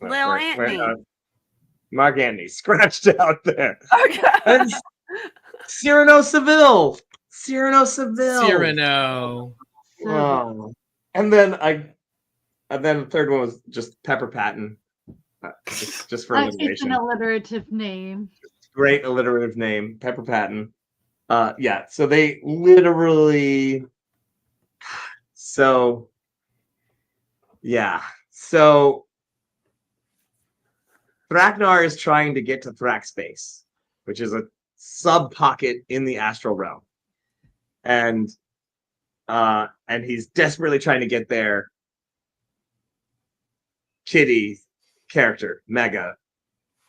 Speaker 6: Lil Antony.
Speaker 3: Mark Antony scratched out there.
Speaker 6: Okay.
Speaker 3: And Cyrano Seville.
Speaker 4: Cyrano.
Speaker 3: Oh. And then the third one was just Pepper Patton. Just for
Speaker 5: It's
Speaker 3: alliteration.
Speaker 5: an alliterative name.
Speaker 3: Great alliterative name, Pepper Patton. Yeah, so they literally. So. Yeah, so. Thraknar is trying to get to Thrak space, which is a sub pocket in the astral realm, and he's desperately trying to get there. Kitty character Mega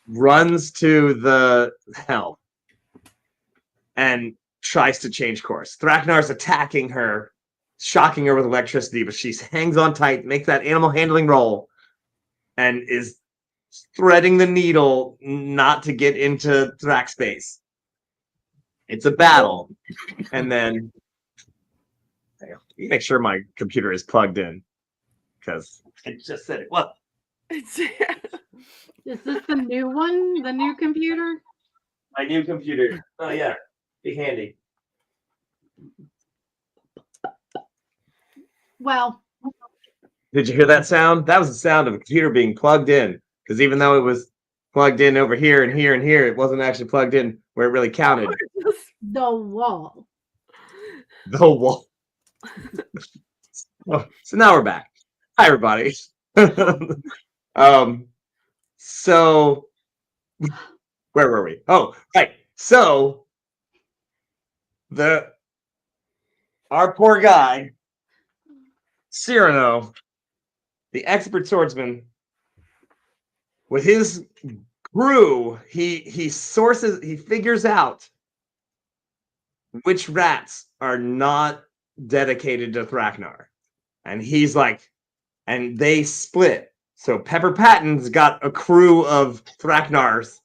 Speaker 3: runs to the helm and tries to change course. Thraknar's attacking her, shocking her with electricity, but she hangs on tight, makes that animal handling roll, and is threading the needle not to get into Thrak space. It's a battle. And then make sure my computer is plugged in, because I just said it. What?
Speaker 5: Is this the new one? The new computer?
Speaker 3: My new computer. Oh yeah, be handy.
Speaker 5: Well,
Speaker 3: Did you hear that sound? That was the sound of a computer being plugged in. Because even though it was plugged in over here and here and here, it wasn't actually plugged in where it really counted.
Speaker 5: the wall.
Speaker 3: The wall. Oh, so now we're back. Hi, everybody. So Where were we? Oh, right. So our poor guy, Cyrano, the expert swordsman, with his crew, he figures out which rats are not dedicated to Thraknar. And he's like, and they split. So Pepper Patton's got a crew of Thraknar's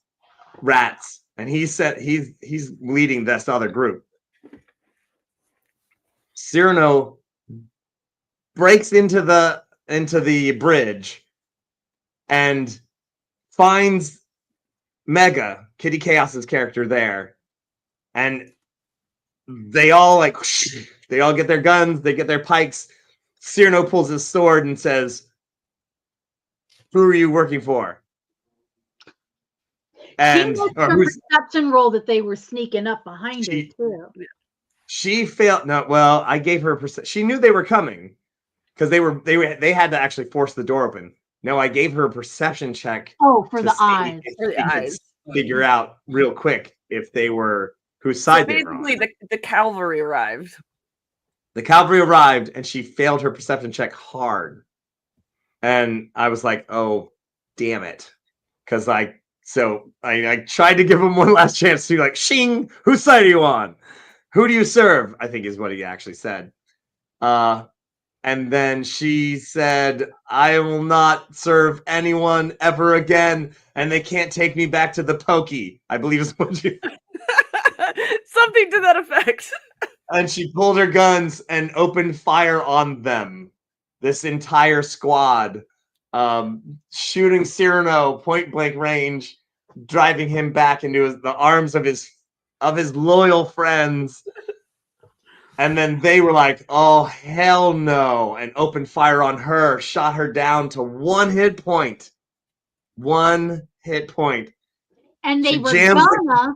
Speaker 3: rats, and he's leading this other group. Cyrano breaks into the bridge and finds Mega, Kitty Chaos's character, there, and they all get their guns, they get their pikes. Cyrano pulls his sword and says, "Who are you working for?" And
Speaker 5: she had her perception roll that they were sneaking up behind him too.
Speaker 3: She failed. No, well, I gave her she knew they were coming because they had to actually force the door open. No, I gave her a perception check.
Speaker 5: Oh, for the eyes.
Speaker 6: For the eyes.
Speaker 3: Figure out real quick if they were whose side they were on.
Speaker 6: Basically, the cavalry arrived.
Speaker 3: The cavalry arrived, and she failed her perception check hard. And I was like, "Oh, damn it!" Because I tried to give him one last chance to like, "Shing, whose side are you on? Who do you serve?" I think is what he actually said. And then she said, "I will not serve anyone ever again, and they can't take me back to the pokey," I believe is what she
Speaker 6: Something to that effect.
Speaker 3: And she pulled her guns and opened fire on them. This entire squad, shooting Cyrano point blank range, driving him back into the arms of his loyal friends. And then they were like, "Oh, hell no," and opened fire on her, shot her down to 1 hit point. 1 hit point.
Speaker 5: And they were gonna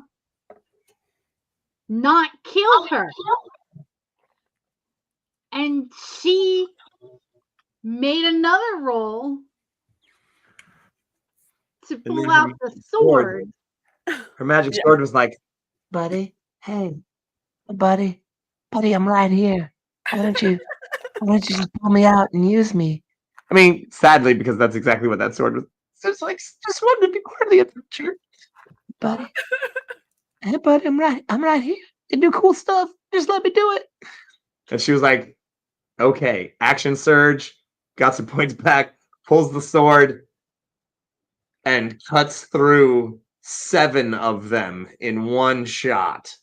Speaker 5: not kill her. And she made another roll to pull out the sword.
Speaker 3: Her magic sword was like,
Speaker 7: "Buddy, hey, buddy, I'm right here. Why don't you just pull me out and use me?"
Speaker 3: I mean, sadly, because that's exactly what that sword was. So it's like, just wanted to be part of the adventure.
Speaker 7: Buddy, hey, buddy, I'm right here. You do cool stuff. Just let me do it.
Speaker 3: And she was like, "Okay." Action surge, got some points back, pulls the sword, and cuts through 7 of them in one shot.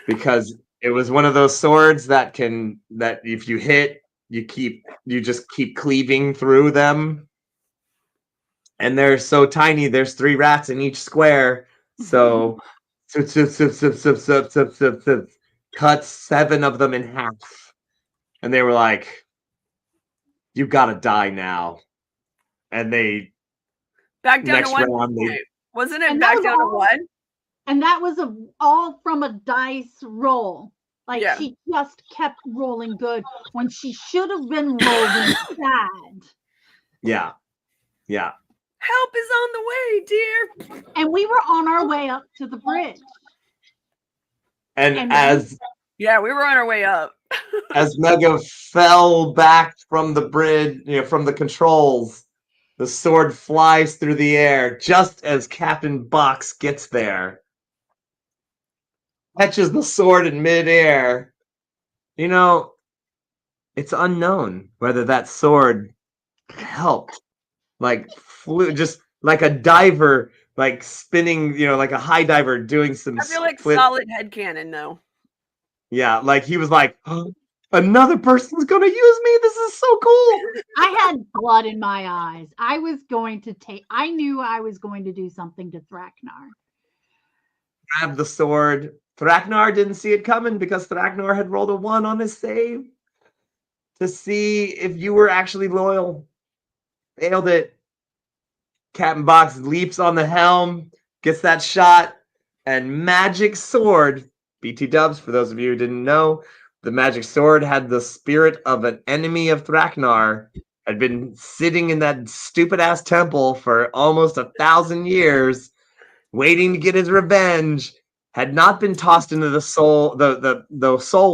Speaker 3: Because it was one of those swords that if you hit, you just keep cleaving through them. And they're so tiny, there's 3 rats in each square. So cuts 7 of them in half. And they were like, "You gotta die now." And they
Speaker 6: back down
Speaker 3: next
Speaker 6: to 1.
Speaker 3: round,
Speaker 6: Wasn't it back down to 1?
Speaker 5: And that was all from a dice roll. Like she just kept rolling good when she should have been rolling sad.
Speaker 3: Yeah.
Speaker 6: Help is on the way, dear.
Speaker 5: And we were on our way up to the bridge.
Speaker 3: And
Speaker 6: we were on our way up.
Speaker 3: as Mega fell back from the bridge, from the controls, the sword flies through the air just as Captain Box gets there. Catches the sword in midair. It's unknown whether that sword helped. Like flew, just like a diver, like spinning, like a high diver doing some.
Speaker 6: I feel like solid headcanon though.
Speaker 3: Yeah, like he was like, "Oh, another person's gonna use me. This is so cool."
Speaker 5: I had blood in my eyes. I knew I was going to do something to Thraknar.
Speaker 3: Grabbed the sword. Thraknar didn't see it coming because Thraknar had rolled a 1 on his save to see if you were actually loyal. Failed it. Captain Box leaps on the helm, gets that shot, and magic sword. BT dubs, for those of you who didn't know, the magic sword had the spirit of an enemy of Thraknar, had been sitting in that stupid ass temple for almost 1,000 years, waiting to get his revenge, had not been tossed into the soul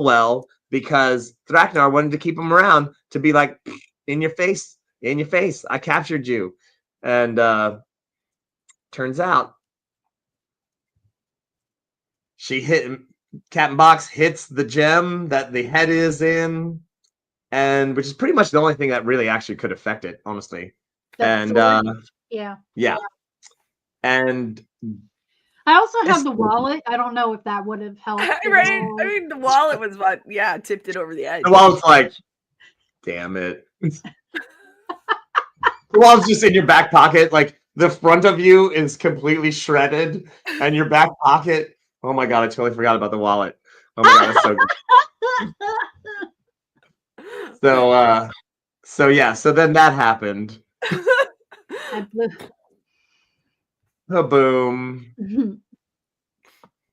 Speaker 3: well because Thraknar wanted to keep him around to be like, in your face, I captured you. And turns out Captain Box hits the gem that the head is in, and which is pretty much the only thing that really actually could affect it, honestly.
Speaker 5: That's
Speaker 3: And
Speaker 5: yeah.
Speaker 3: And
Speaker 5: I also have the wallet. I don't know if that would have helped.
Speaker 6: Right? I mean, the wallet was what, tipped it over the edge.
Speaker 3: the wallet's like, damn it. The wallet's just in your back pocket. Like, the front of you is completely shredded, and your back pocket. Oh my god, I totally forgot about the wallet. Oh my god, that's so good. So then that happened. Boom.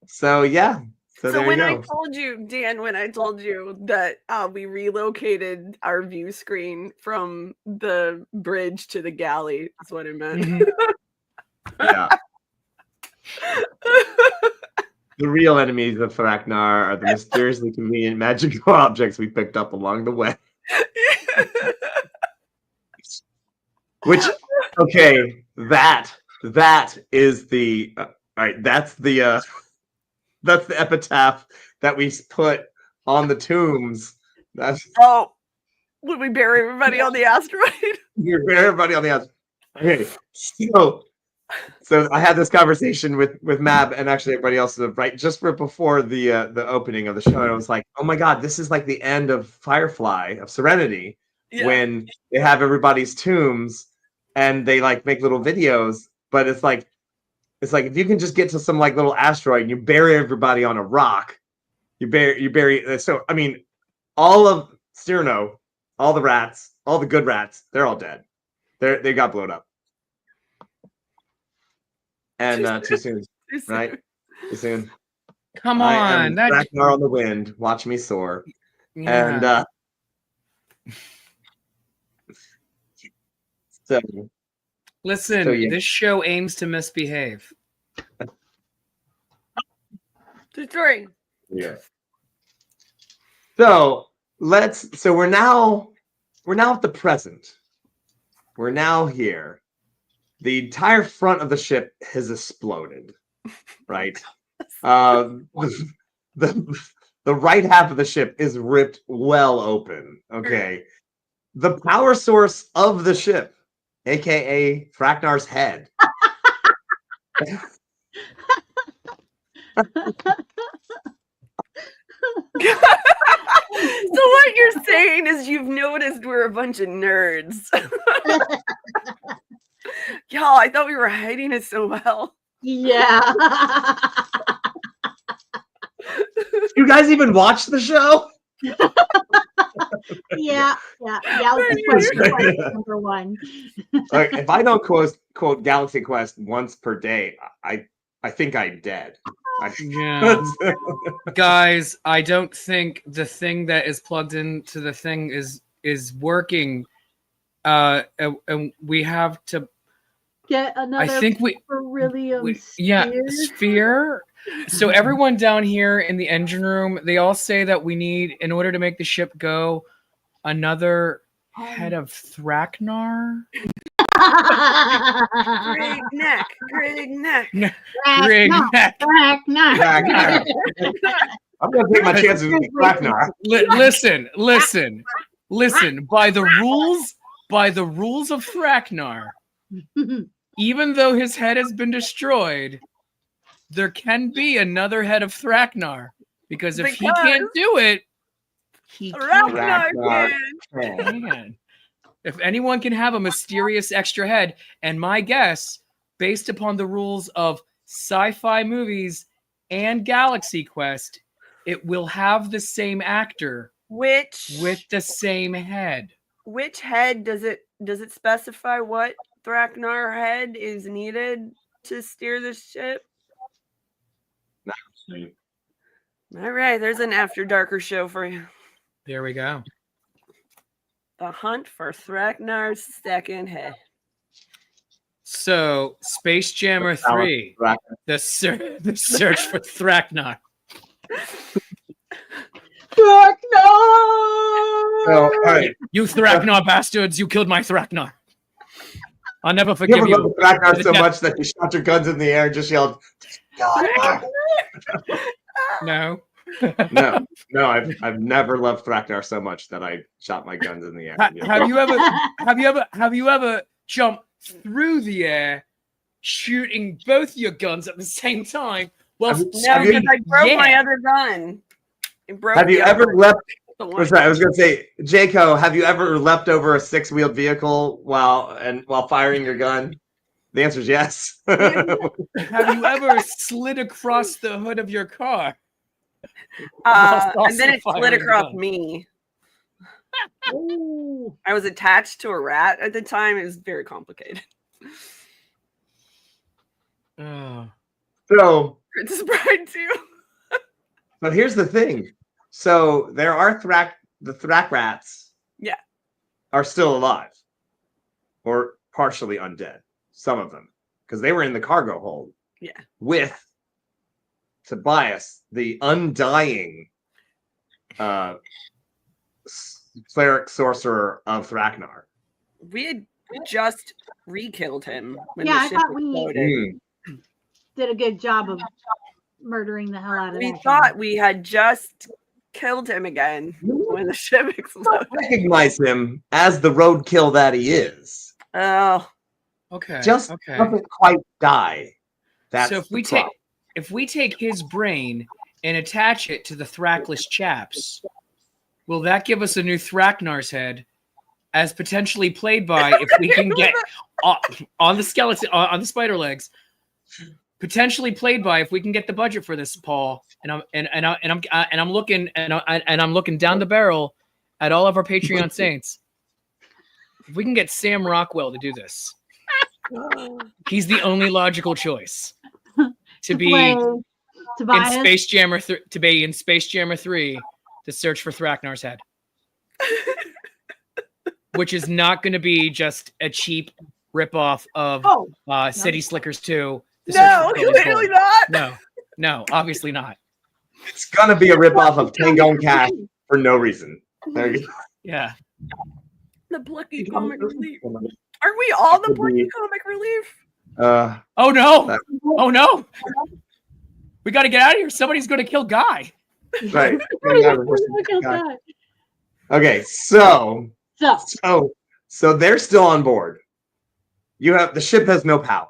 Speaker 3: So yeah. So
Speaker 6: when
Speaker 3: there
Speaker 6: I
Speaker 3: you go.
Speaker 6: told you, Dan, when I told you that we relocated our view screen from the bridge to the galley, that's what I meant.
Speaker 3: Yeah. The real enemies of Thraknar are the mysteriously convenient magical objects we picked up along the way. Which, okay, that is the all right. That's the epitaph that we put on the tombs. That's
Speaker 6: Would we bury everybody on the asteroid?
Speaker 3: you bury everybody on the asteroid. Okay, so I had this conversation with Mab and actually everybody else right just before the opening of the show, and I was like, oh my god, this is like the end of Firefly of Serenity when they have everybody's tombs and they like make little videos, but it's like if you can just get to some like little asteroid and you bury everybody on a rock, you bury. So I mean, all of Cyrano, all the rats, all the good rats, they're all dead. They got blown up. And too soon, right? Too soon.
Speaker 4: Come on,
Speaker 3: Ragnar on the wind. Watch me soar.
Speaker 4: Yeah.
Speaker 3: And so
Speaker 4: listen, this show aims to misbehave.
Speaker 6: True story.
Speaker 3: Yeah. So we're now at the present. We're now here. The entire front of the ship has exploded, right? The right half of the ship is ripped well open. Okay, the power source of the ship, aka Thraknar's head.
Speaker 6: So what you're saying is you've noticed we're a bunch of nerds. Y'all, I thought we were hiding it so well.
Speaker 5: Yeah.
Speaker 3: You guys even watch the show?
Speaker 5: Yeah. Galaxy Quest number one.
Speaker 3: If I don't quote Galaxy Quest once per day, I think I'm dead.
Speaker 4: Yeah. Guys, I don't think the thing that is plugged into the thing is working. And we have to
Speaker 5: get another.
Speaker 4: I think
Speaker 5: beryllium
Speaker 4: sphere. So everyone down here in the engine room, they all say that we need, in order to make the ship go, another head of Thraknar.
Speaker 6: Greg neck.
Speaker 3: I'm gonna take my chances with Thraknar.
Speaker 4: Listen. By the rules of Thraknar, even though his head has been destroyed, there can be another head of Thraknar, because if he can't do it,
Speaker 6: Thraknar
Speaker 4: can. If anyone can have a mysterious extra head, and my guess, based upon the rules of sci-fi movies and Galaxy Quest, it will have the same actor with the same head.
Speaker 6: Which head does it specify what Thraknar head is needed to steer the ship? All right, there's an After Darker show for you.
Speaker 4: There we go.
Speaker 6: The hunt for Thraknar's second head.
Speaker 4: So, SpaceJammer 3, the search for Thraknar.
Speaker 3: So, all right.
Speaker 4: You Thraknar bastards! You killed my Thraknar. I'll never forgive
Speaker 3: You
Speaker 4: you.
Speaker 3: ever love Thraknar
Speaker 4: for the
Speaker 3: so
Speaker 4: death-
Speaker 3: much that you shot your guns in the air and just yelled,
Speaker 4: No.
Speaker 3: No, I've never loved Thraknar so much that I shot my guns in the air.
Speaker 4: Have you ever jumped through the air, shooting both your guns at the same time? Well,
Speaker 6: No, because I broke my other gun.
Speaker 3: Have you ever leapt?
Speaker 6: the
Speaker 3: I
Speaker 6: one.
Speaker 3: was going to say, Jaco, have you ever leapt over a 6-wheeled vehicle while firing your gun? The answer is yes.
Speaker 4: have you ever slid across the hood of your car?
Speaker 6: And then it slid
Speaker 4: firing
Speaker 6: across
Speaker 4: gun.
Speaker 6: me. I was attached to a rat at the time. It was very complicated.
Speaker 4: Oh.
Speaker 3: So,
Speaker 6: Princess Bride too.
Speaker 3: but here's the thing. So there are the Thrak rats.
Speaker 6: Yeah.
Speaker 3: Are still alive, or partially undead. Some of them, because they were in the cargo hold.
Speaker 6: Yeah.
Speaker 3: With Tobias, the undying cleric sorcerer of Thraknar.
Speaker 6: We had just re-killed him when
Speaker 5: Yeah,
Speaker 6: the
Speaker 5: I
Speaker 6: ship
Speaker 5: thought we
Speaker 6: exploded.
Speaker 5: did a good job of murdering the hell out of
Speaker 6: We
Speaker 5: that
Speaker 6: thought
Speaker 5: guy.
Speaker 6: we had just killed him again when the ship
Speaker 3: I
Speaker 6: exploded.
Speaker 3: recognize him as the roadkill that he is.
Speaker 6: Oh,
Speaker 4: Okay.
Speaker 3: Just
Speaker 4: okay.
Speaker 3: doesn't quite die. That's
Speaker 4: So if
Speaker 3: the
Speaker 4: we
Speaker 3: problem.
Speaker 4: take his brain and attach it to the Thrakless chaps, will that give us a new Thraknar's head, as potentially played by, if we can get on the skeleton on the spider legs, potentially played by, if we can get the budget for this, Paul. And I'm looking down the barrel at all of our Patreon saints. If we can get Sam Rockwell to do this, he's the only logical choice to be
Speaker 5: play
Speaker 4: in
Speaker 5: Tobias.
Speaker 4: SpaceJammer 3 to search for Thraknar's head, which is not going to be just a cheap ripoff of City Slickers 2. The Search
Speaker 6: no,
Speaker 4: for Golden
Speaker 6: clearly
Speaker 4: Gold.
Speaker 6: not.
Speaker 4: No, obviously not.
Speaker 3: It's gonna be a ripoff of Tango and Cash for no reason. There you go.
Speaker 4: Yeah.
Speaker 6: The Plucky Comic Relief. Aren't we all the Plucky Comic Relief?
Speaker 4: Oh no! Oh no! We got to get out of here. Somebody's going to kill Guy.
Speaker 3: Right.
Speaker 5: Oh, God.
Speaker 3: Okay, so
Speaker 5: So,
Speaker 3: they're still on board. The ship has no power,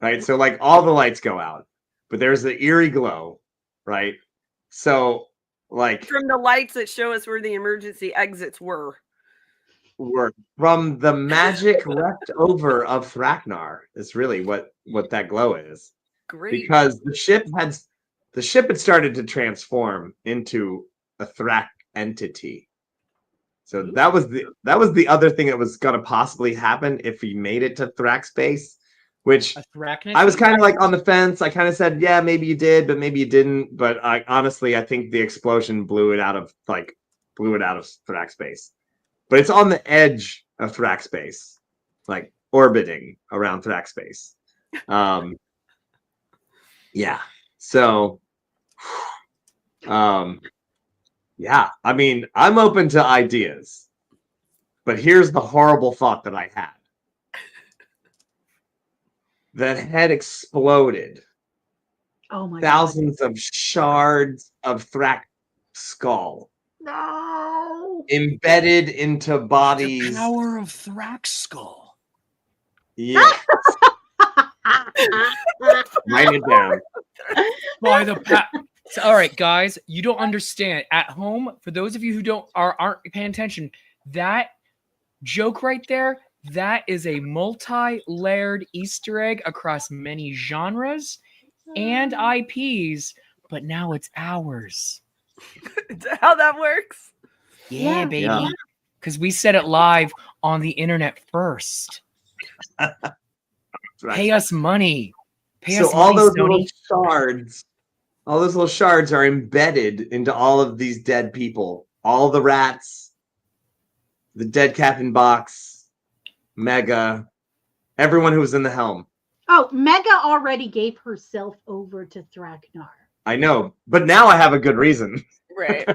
Speaker 3: right? So like all the lights go out, but there's the eerie glow, right? So like
Speaker 6: From the lights that show us where the emergency exits were.
Speaker 3: we're from the magic left over of Thraknar is really what that glow is.
Speaker 6: Great.
Speaker 3: Because the ship had started to transform into a Thrak entity. So that was the other thing that was gonna possibly happen if he made it to Thrak space, which I was kind of like on the fence. I kind of said, yeah, maybe you did, but maybe you didn't. But I think the explosion blew it out of Thrak space. But it's on the edge of Thrak space, like orbiting around Thrak space. Yeah. So, yeah. I mean, I'm open to ideas, but here's the horrible thought that I had. That head exploded.
Speaker 5: oh my
Speaker 3: Thousands of shards of Thrak skull
Speaker 5: God.
Speaker 3: embedded into bodies.
Speaker 4: The power of Thrak Skull.
Speaker 3: Yeah. Write it down.
Speaker 4: By the So, all right, guys, you don't understand. At home, for those of you who aren't paying attention, that joke right there, that is a multi-layered Easter egg across many genres and IPs, but now it's ours.
Speaker 6: Is that how that works?
Speaker 4: Yeah,
Speaker 5: Yeah.
Speaker 4: baby.
Speaker 3: Yeah.
Speaker 4: Because we said it live on the internet first. Pay us money. Pay
Speaker 3: So
Speaker 4: us
Speaker 3: all
Speaker 4: money,
Speaker 3: those
Speaker 4: Sony.
Speaker 3: little shards are embedded into all of these dead people. All the rats, the dead Captain Box, Mega, Everyone who was in the helm.
Speaker 5: Oh, Mega already gave herself over to Thraknar.
Speaker 3: I know, but now I have a good reason.
Speaker 6: Right.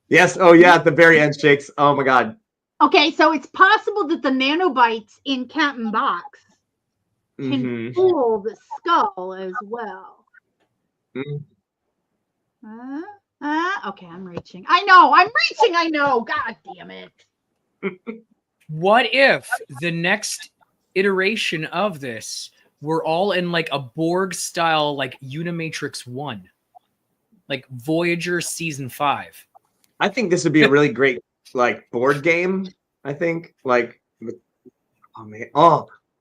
Speaker 3: Yes. Oh, yeah. At the very end, Shakes. Oh my God.
Speaker 5: Okay, so it's possible that the nanobites in Captain Box can
Speaker 3: Mhm.
Speaker 5: fool the skull as well.
Speaker 3: Mm.
Speaker 5: Okay, I'm reaching. I know. God damn it.
Speaker 4: What if the next iteration of this were all in like a Borg style, like Unimatrix 1, like Voyager season 5?
Speaker 3: I think this would be a really great like board game. I think like, oh man,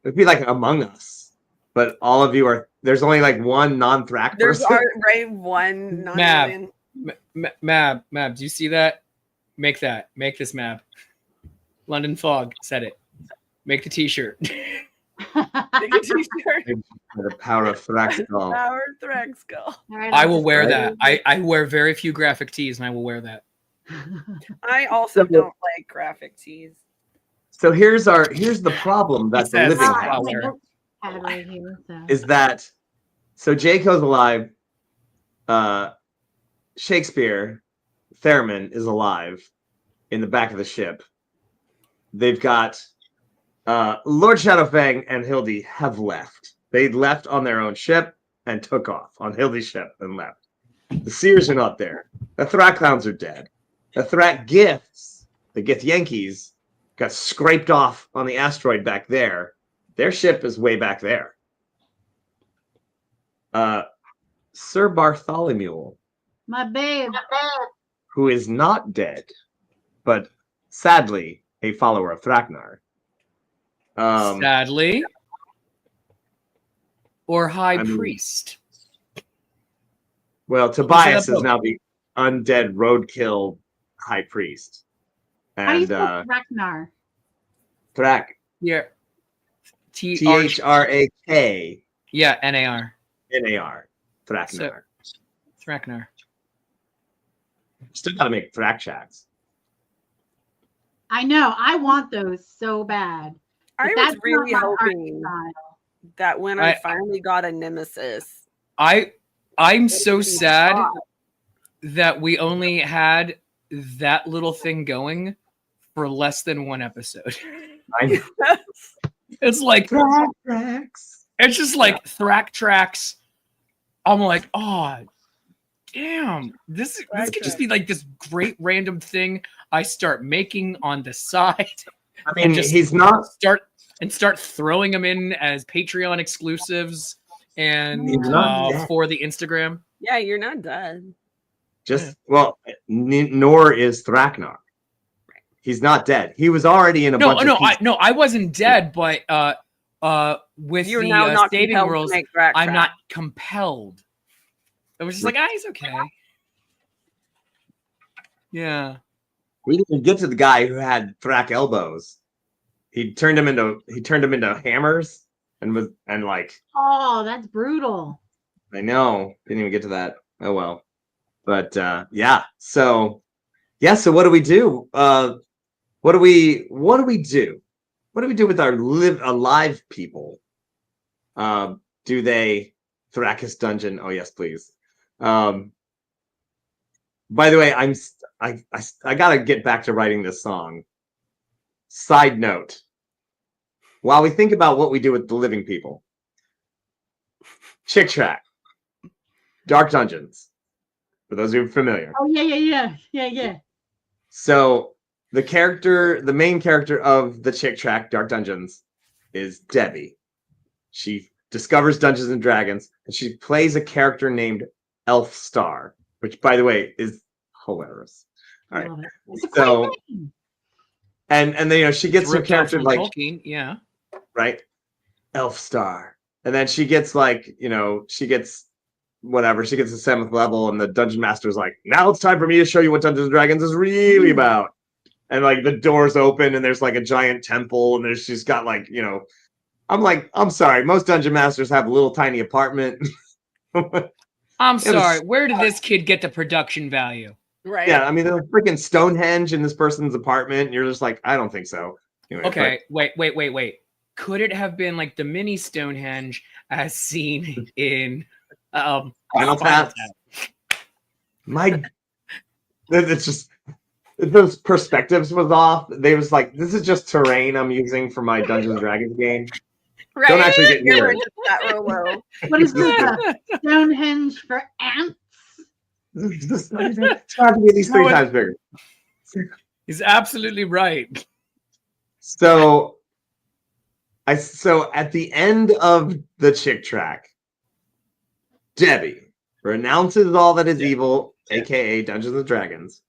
Speaker 3: it'd be like Among Us, but all of you are. There's only like one non-Thrak
Speaker 6: There's
Speaker 3: person.
Speaker 6: one
Speaker 4: Mab.
Speaker 6: non-alien.
Speaker 4: Mab, do you see that? Make this Mab. London Fog said it. Make the t-shirt.
Speaker 6: Make a t-shirt.
Speaker 3: The power of Thrak skull.
Speaker 6: Power Thrak skull.
Speaker 5: All right,
Speaker 4: I
Speaker 5: I'll
Speaker 4: will
Speaker 5: just-
Speaker 4: wear that. I wear very few graphic tees, and I will wear that.
Speaker 6: I also don't like graphic tees.
Speaker 3: So here's the problem that the
Speaker 4: says-
Speaker 3: living
Speaker 5: Ah,
Speaker 3: has.
Speaker 5: wait,
Speaker 4: Flower.
Speaker 5: nope. Had it right here, so.
Speaker 3: Is that so Jayco's alive, Shakespeare, Theremin is alive in the back of the ship. They've got Lord Shadowfang and Hildy have left. They left on their own ship and took off on Hildy's ship and left. The Seers are not there. The Thrak clowns are dead. The Thrak Giths, the Gith Yankees, got scraped off on the asteroid back there. Their ship is way back there. Sir Bartholomew,
Speaker 5: My babe.
Speaker 3: who is not dead, but sadly a follower of Thraknar.
Speaker 4: Sadly. Or High
Speaker 3: I mean-
Speaker 4: Priest.
Speaker 3: Well, Tobias
Speaker 4: that
Speaker 3: is
Speaker 4: book?
Speaker 3: now the undead roadkill high priest.
Speaker 5: How do you
Speaker 3: And
Speaker 5: spell Thraknar?
Speaker 3: Thrak,
Speaker 4: Yeah.
Speaker 3: Thrak,
Speaker 4: Yeah, NAR.
Speaker 3: Nar, Thraknar.
Speaker 4: Thraknar.
Speaker 3: Still gotta make Thrak shacks.
Speaker 5: I know. I want those so bad.
Speaker 6: I
Speaker 5: But
Speaker 6: was
Speaker 5: that's
Speaker 6: really
Speaker 5: not my art
Speaker 6: hoping
Speaker 5: style.
Speaker 6: that when I finally got a nemesis,
Speaker 4: I'm so
Speaker 6: be
Speaker 4: sad
Speaker 6: hot.
Speaker 4: that we only had that little thing going for less than one episode.
Speaker 3: I know.
Speaker 4: It's like
Speaker 3: Thrax.
Speaker 4: it's just like Thrak tracks. I'm like, oh damn, this could just be like this great random thing I start making on the side.
Speaker 3: I mean,
Speaker 4: just
Speaker 3: he's not.
Speaker 4: start throwing them in as Patreon exclusives and
Speaker 3: He's not dead.
Speaker 4: for the Instagram.
Speaker 6: yeah, you're not done.
Speaker 3: Well, nor is Thraknar. He's not dead. He was already in a bunch of pieces.
Speaker 4: I wasn't dead, but with
Speaker 6: You're
Speaker 4: the
Speaker 6: now not
Speaker 4: saving
Speaker 6: compelled to
Speaker 4: rules,
Speaker 6: make Thrak
Speaker 4: I'm
Speaker 6: trap.
Speaker 4: not compelled. I was just like, he's okay. Yeah.
Speaker 3: We didn't get to the guy who had Thrak elbows. He turned him into hammers and like,
Speaker 5: Oh, that's brutal.
Speaker 3: I know, didn't even get to that. Oh well. But yeah. So what do we do? What do we do? What do we do with our alive people? Do they Thrakis dungeon? Oh yes, please. By the way, I gotta get back to writing this song. Side note. While we think about what we do with the living people, Chick Track, Dark Dungeons, for those who are familiar.
Speaker 5: Oh yeah.
Speaker 3: So the main character of the Chick Track Dark Dungeons is Debbie. She discovers Dungeons and Dragons, and she plays a character named Elf Star, which, by the way, is hilarious. All right.
Speaker 5: Love it. It's a
Speaker 3: So,
Speaker 5: great name.
Speaker 3: and then she gets her
Speaker 4: Ripped off
Speaker 3: character
Speaker 4: from
Speaker 3: like
Speaker 4: Tolkien, yeah.
Speaker 3: right, Elf Star, and then she gets like she gets whatever. She gets the 7th level, and the dungeon master's like, now it's time for me to show you what Dungeons and Dragons is really about. And like the doors open, and there's like a giant temple, and she's got like I'm like, I'm sorry, most dungeon masters have a little tiny apartment.
Speaker 4: I'm sorry. Where did this kid get the production value?
Speaker 6: Right.
Speaker 3: Yeah, I mean, there's a freaking Stonehenge in this person's apartment, and you're just like, I don't think so. Anyway,
Speaker 4: Okay, wait. Could it have been like the mini Stonehenge as seen in
Speaker 3: Final Tap. It's just those perspectives was off. They was like, this is just terrain I'm using for my Dungeons and Dragons game.
Speaker 6: Right?
Speaker 3: Don't actually get near
Speaker 6: We're
Speaker 3: it.
Speaker 6: just that real low.
Speaker 5: What is this? Stonehenge for ants?
Speaker 3: It's trying to be at least 3 times bigger.
Speaker 4: He's absolutely right.
Speaker 3: So at the end of the chick track, Debbie renounces all that is evil, aka Dungeons and Dragons,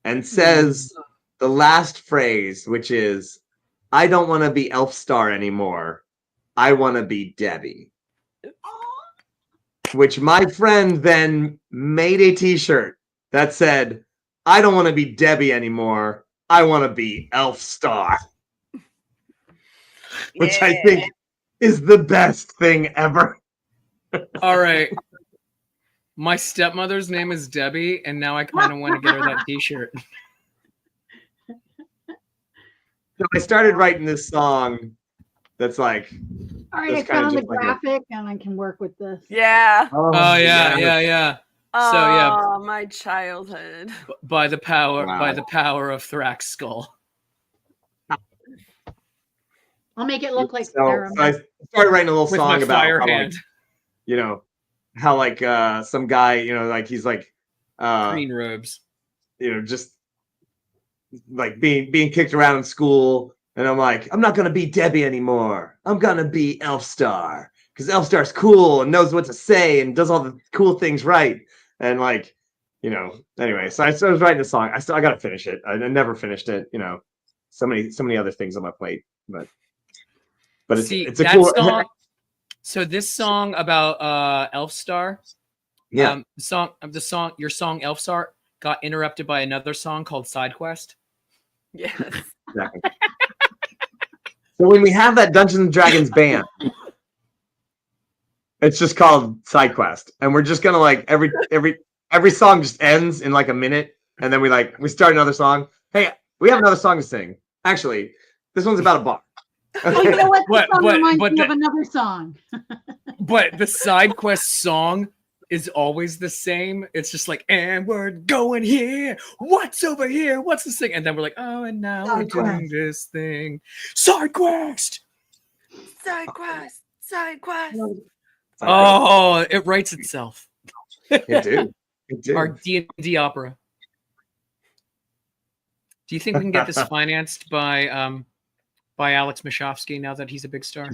Speaker 3: and says the last phrase, which is, I don't want to be Elfstar anymore. I want to be Debbie. Which my friend then made a t-shirt that said, I don't want to be Debbie anymore. I want to be Elfstar. Which I think is the best thing ever.
Speaker 4: All right. My stepmother's name is Debbie, and now I kind of want to get her that t-shirt.
Speaker 3: So I started writing this song that's like,
Speaker 5: All right, I
Speaker 3: That's kinda
Speaker 5: found the
Speaker 3: just like a-
Speaker 5: graphic and I can work with this.
Speaker 6: Yeah.
Speaker 4: Oh yeah.
Speaker 6: Oh,
Speaker 4: So, yeah.
Speaker 6: my childhood.
Speaker 4: By the power
Speaker 3: Wow.
Speaker 4: of Thrax Skull.
Speaker 5: I'll make it look like
Speaker 3: So I started writing a little
Speaker 4: With my
Speaker 3: song about
Speaker 4: fire
Speaker 3: how, like,
Speaker 4: hand.
Speaker 3: you know, how like some guy, you know, like he's like
Speaker 4: Green robes.
Speaker 3: you know, just like being kicked around in school, and I'm like, I'm not gonna be Debbie anymore. I'm gonna be Elfstar, because Elfstar's cool and knows what to say and does all the cool things right. And like, you know, anyway, so I was writing the song. I gotta finish it. I never finished it, you know. So many other things on my plate, but it's a
Speaker 4: that
Speaker 3: cool
Speaker 4: song. So this song about Elfstar,
Speaker 3: yeah.
Speaker 4: your song Elfstar got interrupted by another song called Side Quest.
Speaker 6: Yes.
Speaker 3: Exactly. So when we have that Dungeons and Dragons band, it's just called Side Quest, and we're just gonna like every song just ends in like a minute, and then we start another song. Hey, we have another song to sing. Actually, this one's about a bar.
Speaker 5: Oh, you know what? This
Speaker 4: But-
Speaker 5: song
Speaker 4: but-
Speaker 5: reminds
Speaker 4: but
Speaker 5: me of
Speaker 4: the-
Speaker 5: another song.
Speaker 4: But the Side Quest song is always the same. It's just like, and we're going here. What's over here? What's this thing? And then we're like, oh, and now we're doing this thing. Side Quest.
Speaker 6: Side quest. Side quest.
Speaker 4: Oh, it writes itself.
Speaker 3: It did.
Speaker 4: Our D&D opera. Do you think we can get this financed by Alex Mashofsky now that he's a big star?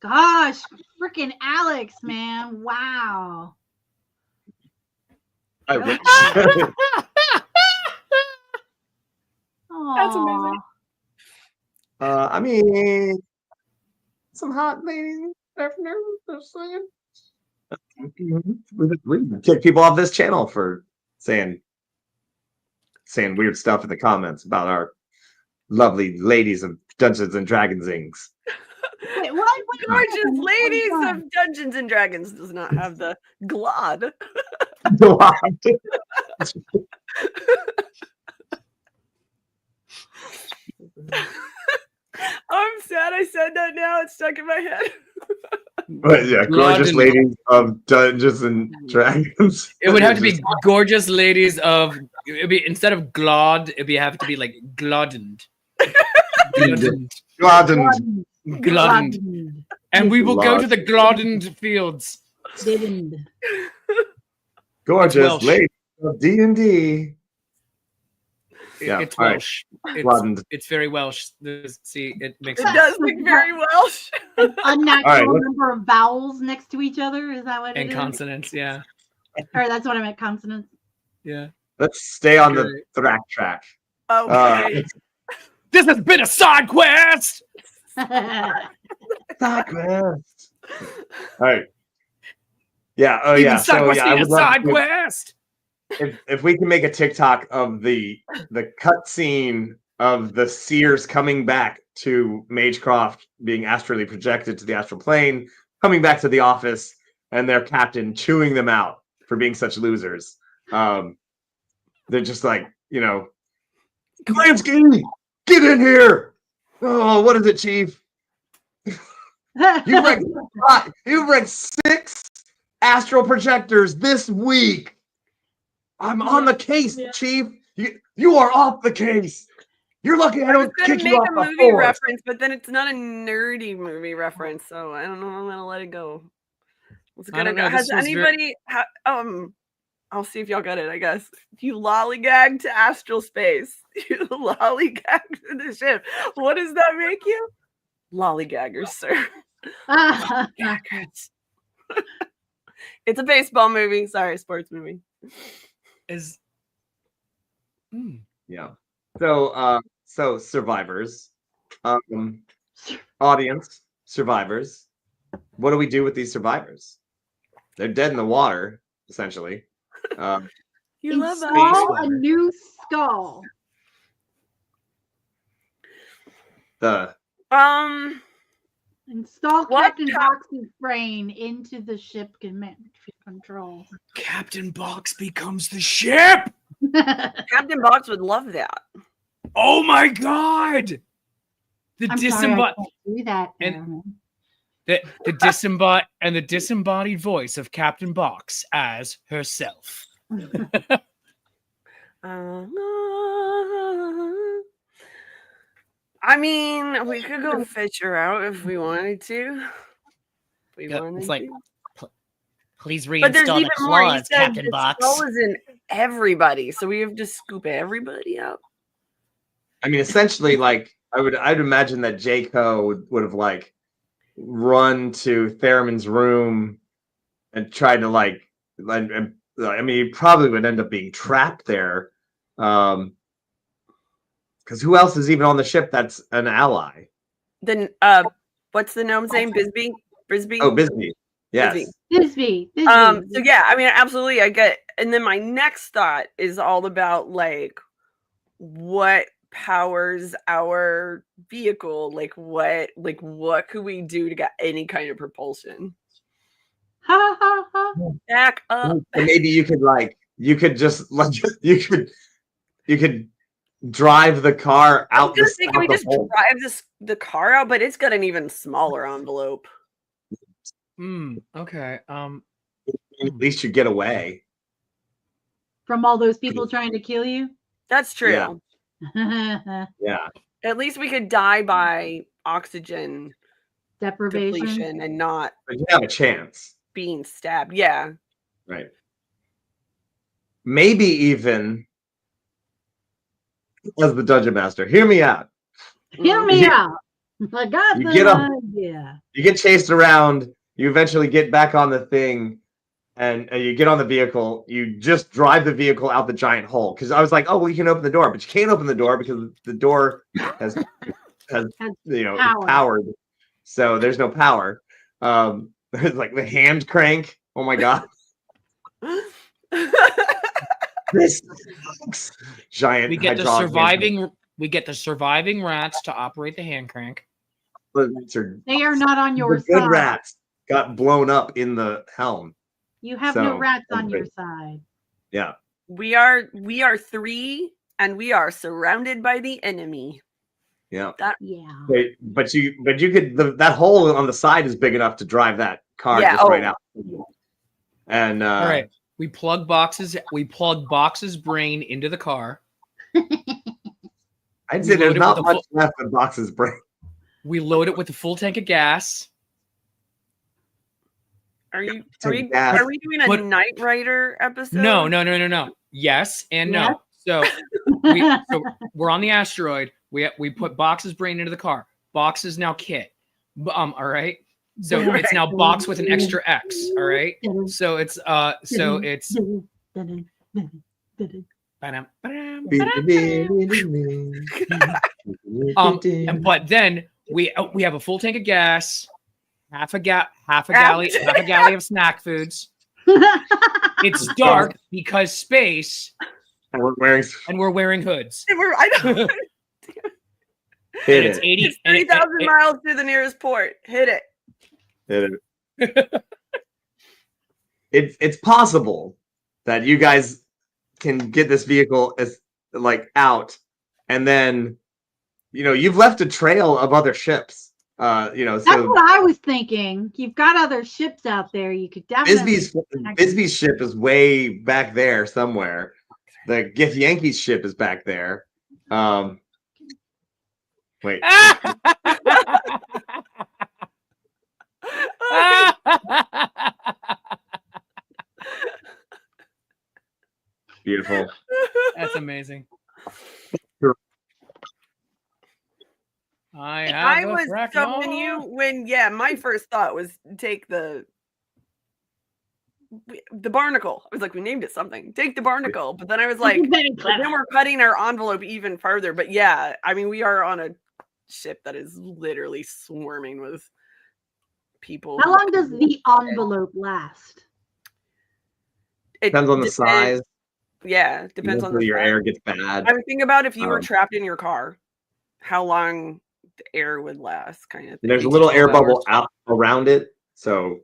Speaker 5: Gosh, freaking Alex, man. Wow.
Speaker 3: I wish.
Speaker 4: That's amazing.
Speaker 3: I mean, some hot ladies afternoon. Just saying. We kick people off this channel for saying weird stuff in the comments about our lovely ladies of Dungeons and Dragons things.
Speaker 5: Wait, what?
Speaker 6: Gorgeous ladies of Dungeons and Dragons does not have the glod. I'm sad I said that now. It's stuck in my head.
Speaker 3: But yeah, gorgeous ladies of Dungeons and Dragons.
Speaker 4: It would have to be gorgeous ladies of. It'd be instead of glod, it'd have to be like gloddened. Gloddened.
Speaker 3: Gloddened.
Speaker 4: Gloddened. And we will go to the gloddened fields.
Speaker 3: Gorgeous ladies of D&D. Yeah,
Speaker 4: It's
Speaker 3: all right.
Speaker 4: Welsh.
Speaker 3: Gloddened.
Speaker 4: It's very Welsh. See, it makes
Speaker 6: It
Speaker 4: sense.
Speaker 6: does speak very Welsh.
Speaker 5: An unnatural
Speaker 3: All right,
Speaker 5: number of vowels next to each other. Is that what it
Speaker 4: And
Speaker 5: is?
Speaker 4: consonants, yeah.
Speaker 5: Or that's what I meant, consonants.
Speaker 4: Yeah.
Speaker 3: Let's stay on the
Speaker 4: Great.
Speaker 3: Thrack track.
Speaker 6: Okay.
Speaker 4: This has been a side quest.
Speaker 3: Side quest. All right. Yeah. Oh,
Speaker 4: Even
Speaker 3: yeah.
Speaker 4: side
Speaker 3: So
Speaker 4: quest
Speaker 3: yeah, I
Speaker 4: need a
Speaker 3: would love
Speaker 4: side
Speaker 3: to-
Speaker 4: quest.
Speaker 3: if we can make a TikTok of the cut scene of the Seers coming back to Magecroft being astrally projected to the astral plane, coming back to the office, and their captain chewing them out for being such losers. They're just like, you know, Glansky, get in here. Oh, what is it, Chief? You wrecked 6 astral projectors this week. I'm on the case, Chief. You are off the case. You're lucky I don't
Speaker 6: gonna
Speaker 3: kick you
Speaker 6: make
Speaker 3: off
Speaker 6: a
Speaker 3: the
Speaker 6: movie
Speaker 3: force.
Speaker 6: reference, but then it's not a nerdy movie reference, so I don't know. I'm gonna let it go. It's
Speaker 4: I
Speaker 6: gonna
Speaker 4: don't
Speaker 6: go.
Speaker 4: know.
Speaker 6: Has
Speaker 4: This was
Speaker 6: anybody? I'll see if y'all got it. I guess you lollygag to astral space. You lollygag to the ship. What does that make you? Lollygaggers, sir. Lollygaggers. It's a baseball movie. Sorry, sports movie.
Speaker 4: Is
Speaker 3: Yeah. So survivors, audience survivors. What do we do with these survivors? They're dead in the water, essentially.
Speaker 6: You love that.
Speaker 5: Install a new skull.
Speaker 3: The
Speaker 5: Install
Speaker 6: What
Speaker 5: Captain Box's brain into the ship command control.
Speaker 4: Captain Box becomes the ship?
Speaker 6: Captain Box would love that.
Speaker 4: Oh my god! The
Speaker 5: I'm sorry, I can't do that.
Speaker 4: and the disembodied voice of Captain Box as herself.
Speaker 6: I mean, we could go fish her out if we wanted to.
Speaker 4: It's like, please
Speaker 6: but there's
Speaker 4: reinstall
Speaker 6: even
Speaker 4: the
Speaker 6: more. He
Speaker 4: claws,
Speaker 6: said
Speaker 4: Captain
Speaker 6: the
Speaker 4: Box.
Speaker 6: skull is in everybody, so we have to scoop everybody out.
Speaker 3: I mean, essentially, like I'd imagine that Jayco would have like run to Theramon's room and tried to like, and I mean, he probably would end up being trapped there, because who else is even on the ship that's an ally?
Speaker 6: Then, what's the gnome's name? Bisbee.
Speaker 3: Oh, Bisbee. Yes.
Speaker 5: Bisbee.
Speaker 6: So yeah, I mean, absolutely, I get. And then my next thought is all about like what powers our vehicle. Like what could we do to get any kind of propulsion?
Speaker 5: Ha ha ha.
Speaker 6: Back up.
Speaker 3: So maybe you could drive the car out.
Speaker 6: I was gonna say, can we just drive the car out? But it's got an even smaller envelope.
Speaker 4: Okay.
Speaker 3: At least you get away
Speaker 5: from all those people trying to kill you.
Speaker 6: That's true.
Speaker 3: Yeah.
Speaker 6: At least we could die by oxygen
Speaker 5: deprivation
Speaker 6: and not.
Speaker 3: But you have a chance
Speaker 6: being stabbed. Yeah.
Speaker 3: Right. Maybe even as the dungeon master. Hear me out.
Speaker 5: Hear me out. I got the idea.
Speaker 3: You get chased around. You eventually get back on the thing, and you get on the vehicle. You just drive the vehicle out the giant hole. Because I was like, oh, well, you can open the door, but you can't open the door because the door has powered. So there's no power. There's like the hand crank. Oh my god. This giant.
Speaker 4: We get the surviving rats to operate the hand crank.
Speaker 5: They are not on your side.
Speaker 3: Good rats got blown up in the helm.
Speaker 5: You have no rats on your side.
Speaker 3: Yeah.
Speaker 6: We are 3 and we are surrounded by the enemy.
Speaker 3: Yeah.
Speaker 5: Yeah.
Speaker 3: But you could that hole on the side is big enough to drive that car right out. And
Speaker 4: all right. We plug Box's brain into the car.
Speaker 3: I'd say there's not much left of Box's brain.
Speaker 4: We load it with a full tank of gas.
Speaker 6: Are we doing a Knight Rider episode?
Speaker 4: No. Yes and no. So we're on the asteroid. We put Box's brain into the car. Box is now Kit. All right. So it's now Box with an extra X. All right. So it's but then we have a full tank of gas, half a galley of snack foods. It's dark because space,
Speaker 3: and we're wearing
Speaker 4: hoods.
Speaker 3: Hit
Speaker 6: it. It's 3,000 miles to the nearest port. Hit it.
Speaker 3: It's possible that you guys can get this vehicle out, and then you've left a trail of other ships.
Speaker 5: That's
Speaker 3: So
Speaker 5: what I was thinking. You've got other ships out there. You could definitely.
Speaker 3: Bisbee's ship is way back there somewhere. The Githyanki's ship is back there. Wait. Beautiful.
Speaker 4: That's amazing.
Speaker 3: Sure.
Speaker 6: I was showing you my first thought was take the barnacle. I was like, we named it something. Take the barnacle. But then I was like, then we're cutting our envelope even further. But yeah, I mean, we are on a ship that is literally swarming with people.
Speaker 5: How long does the envelope last?
Speaker 6: It
Speaker 3: Depends on the size.
Speaker 6: Yeah, depends on
Speaker 3: your air gets bad.
Speaker 6: I mean, think about if you were trapped in your car, how long the air would last, kind of thing.
Speaker 3: There's a little air bubble out around it, so.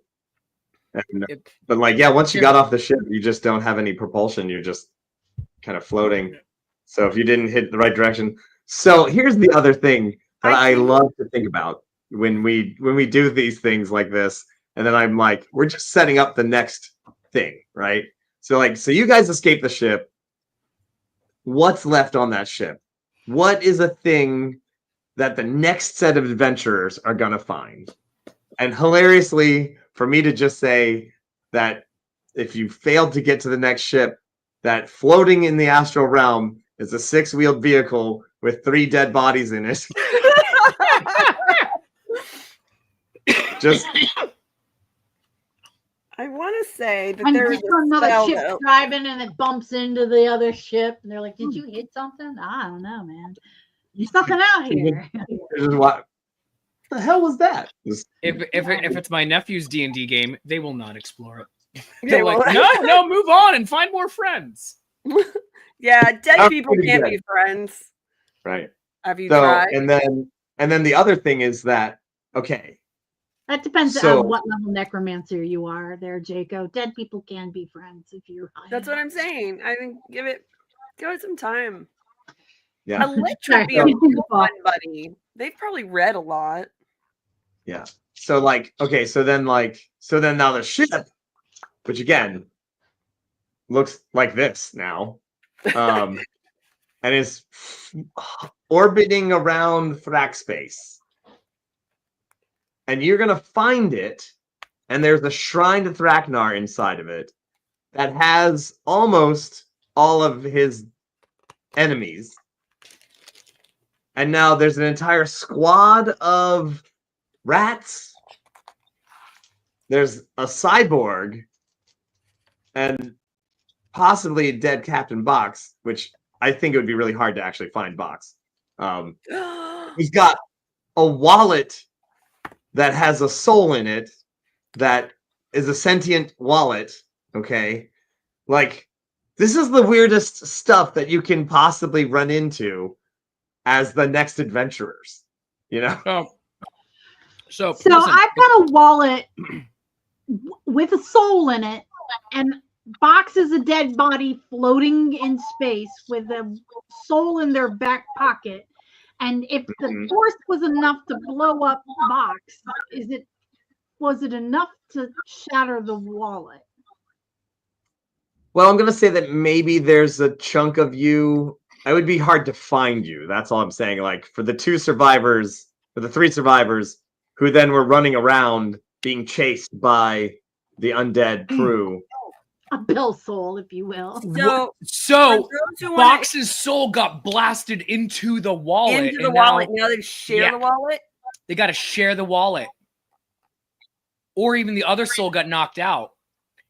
Speaker 3: But once you got off the ship, you just don't have any propulsion. You're just kind of floating. So if you didn't hit the right direction. So here's the other thing that I love to think about when we do these things like this, and then I'm like, we're just setting up the next thing, right? So you guys escape the ship. What's left on that ship? What is a thing that the next set of adventurers are gonna find? And hilariously, for me to just say that if you failed to get to the next ship, that floating in the astral realm is a 6-wheeled vehicle with 3 dead bodies in it. Just
Speaker 6: I want to say that
Speaker 5: And
Speaker 6: there's
Speaker 5: another ship driving and it bumps into the other ship, and they're like, "Did you hit something?" I don't know, man. There's something out here.
Speaker 3: what the hell was that?
Speaker 4: If it's my nephew's D&D game, they will not explore it. They're like, no, move on and find more friends.
Speaker 6: Yeah, dead people can't be friends.
Speaker 3: Right.
Speaker 6: Have you tried?
Speaker 3: And then the other thing is that
Speaker 5: That depends on what level necromancer you are there, Jaco. Dead people can be friends if you're high.
Speaker 6: That's what I'm saying. I think give it some time.
Speaker 3: Yeah.
Speaker 6: A lich would be a cool one, buddy. They've probably read a lot.
Speaker 3: Yeah. So then now the ship, which again looks like this now, and is orbiting around Thrak space. And you're gonna find it, and there's a shrine to Thraknar inside of it that has almost all of his enemies. And now there's an entire squad of rats. There's a cyborg, and possibly a dead Captain Box, which I think it would be really hard to actually find Box. He's got a wallet that has a soul in it that is a sentient wallet, okay? This is the weirdest stuff that you can possibly run into as the next adventurers,
Speaker 4: So
Speaker 5: I've got a wallet with a soul in it, and Box is a dead body floating in space with a soul in their back pocket. And if the force was enough to blow up Box, was it enough to shatter the wallet?
Speaker 3: Well, I'm going to say that maybe there's a chunk of you. It would be hard to find you. That's all I'm saying. For the 3 survivors who then were running around being chased by the undead crew.
Speaker 5: A bill soul, if you will.
Speaker 4: So Box's soul got blasted into the wallet.
Speaker 6: Now they share the wallet?
Speaker 4: They got to share the wallet. Or even the other soul got knocked out.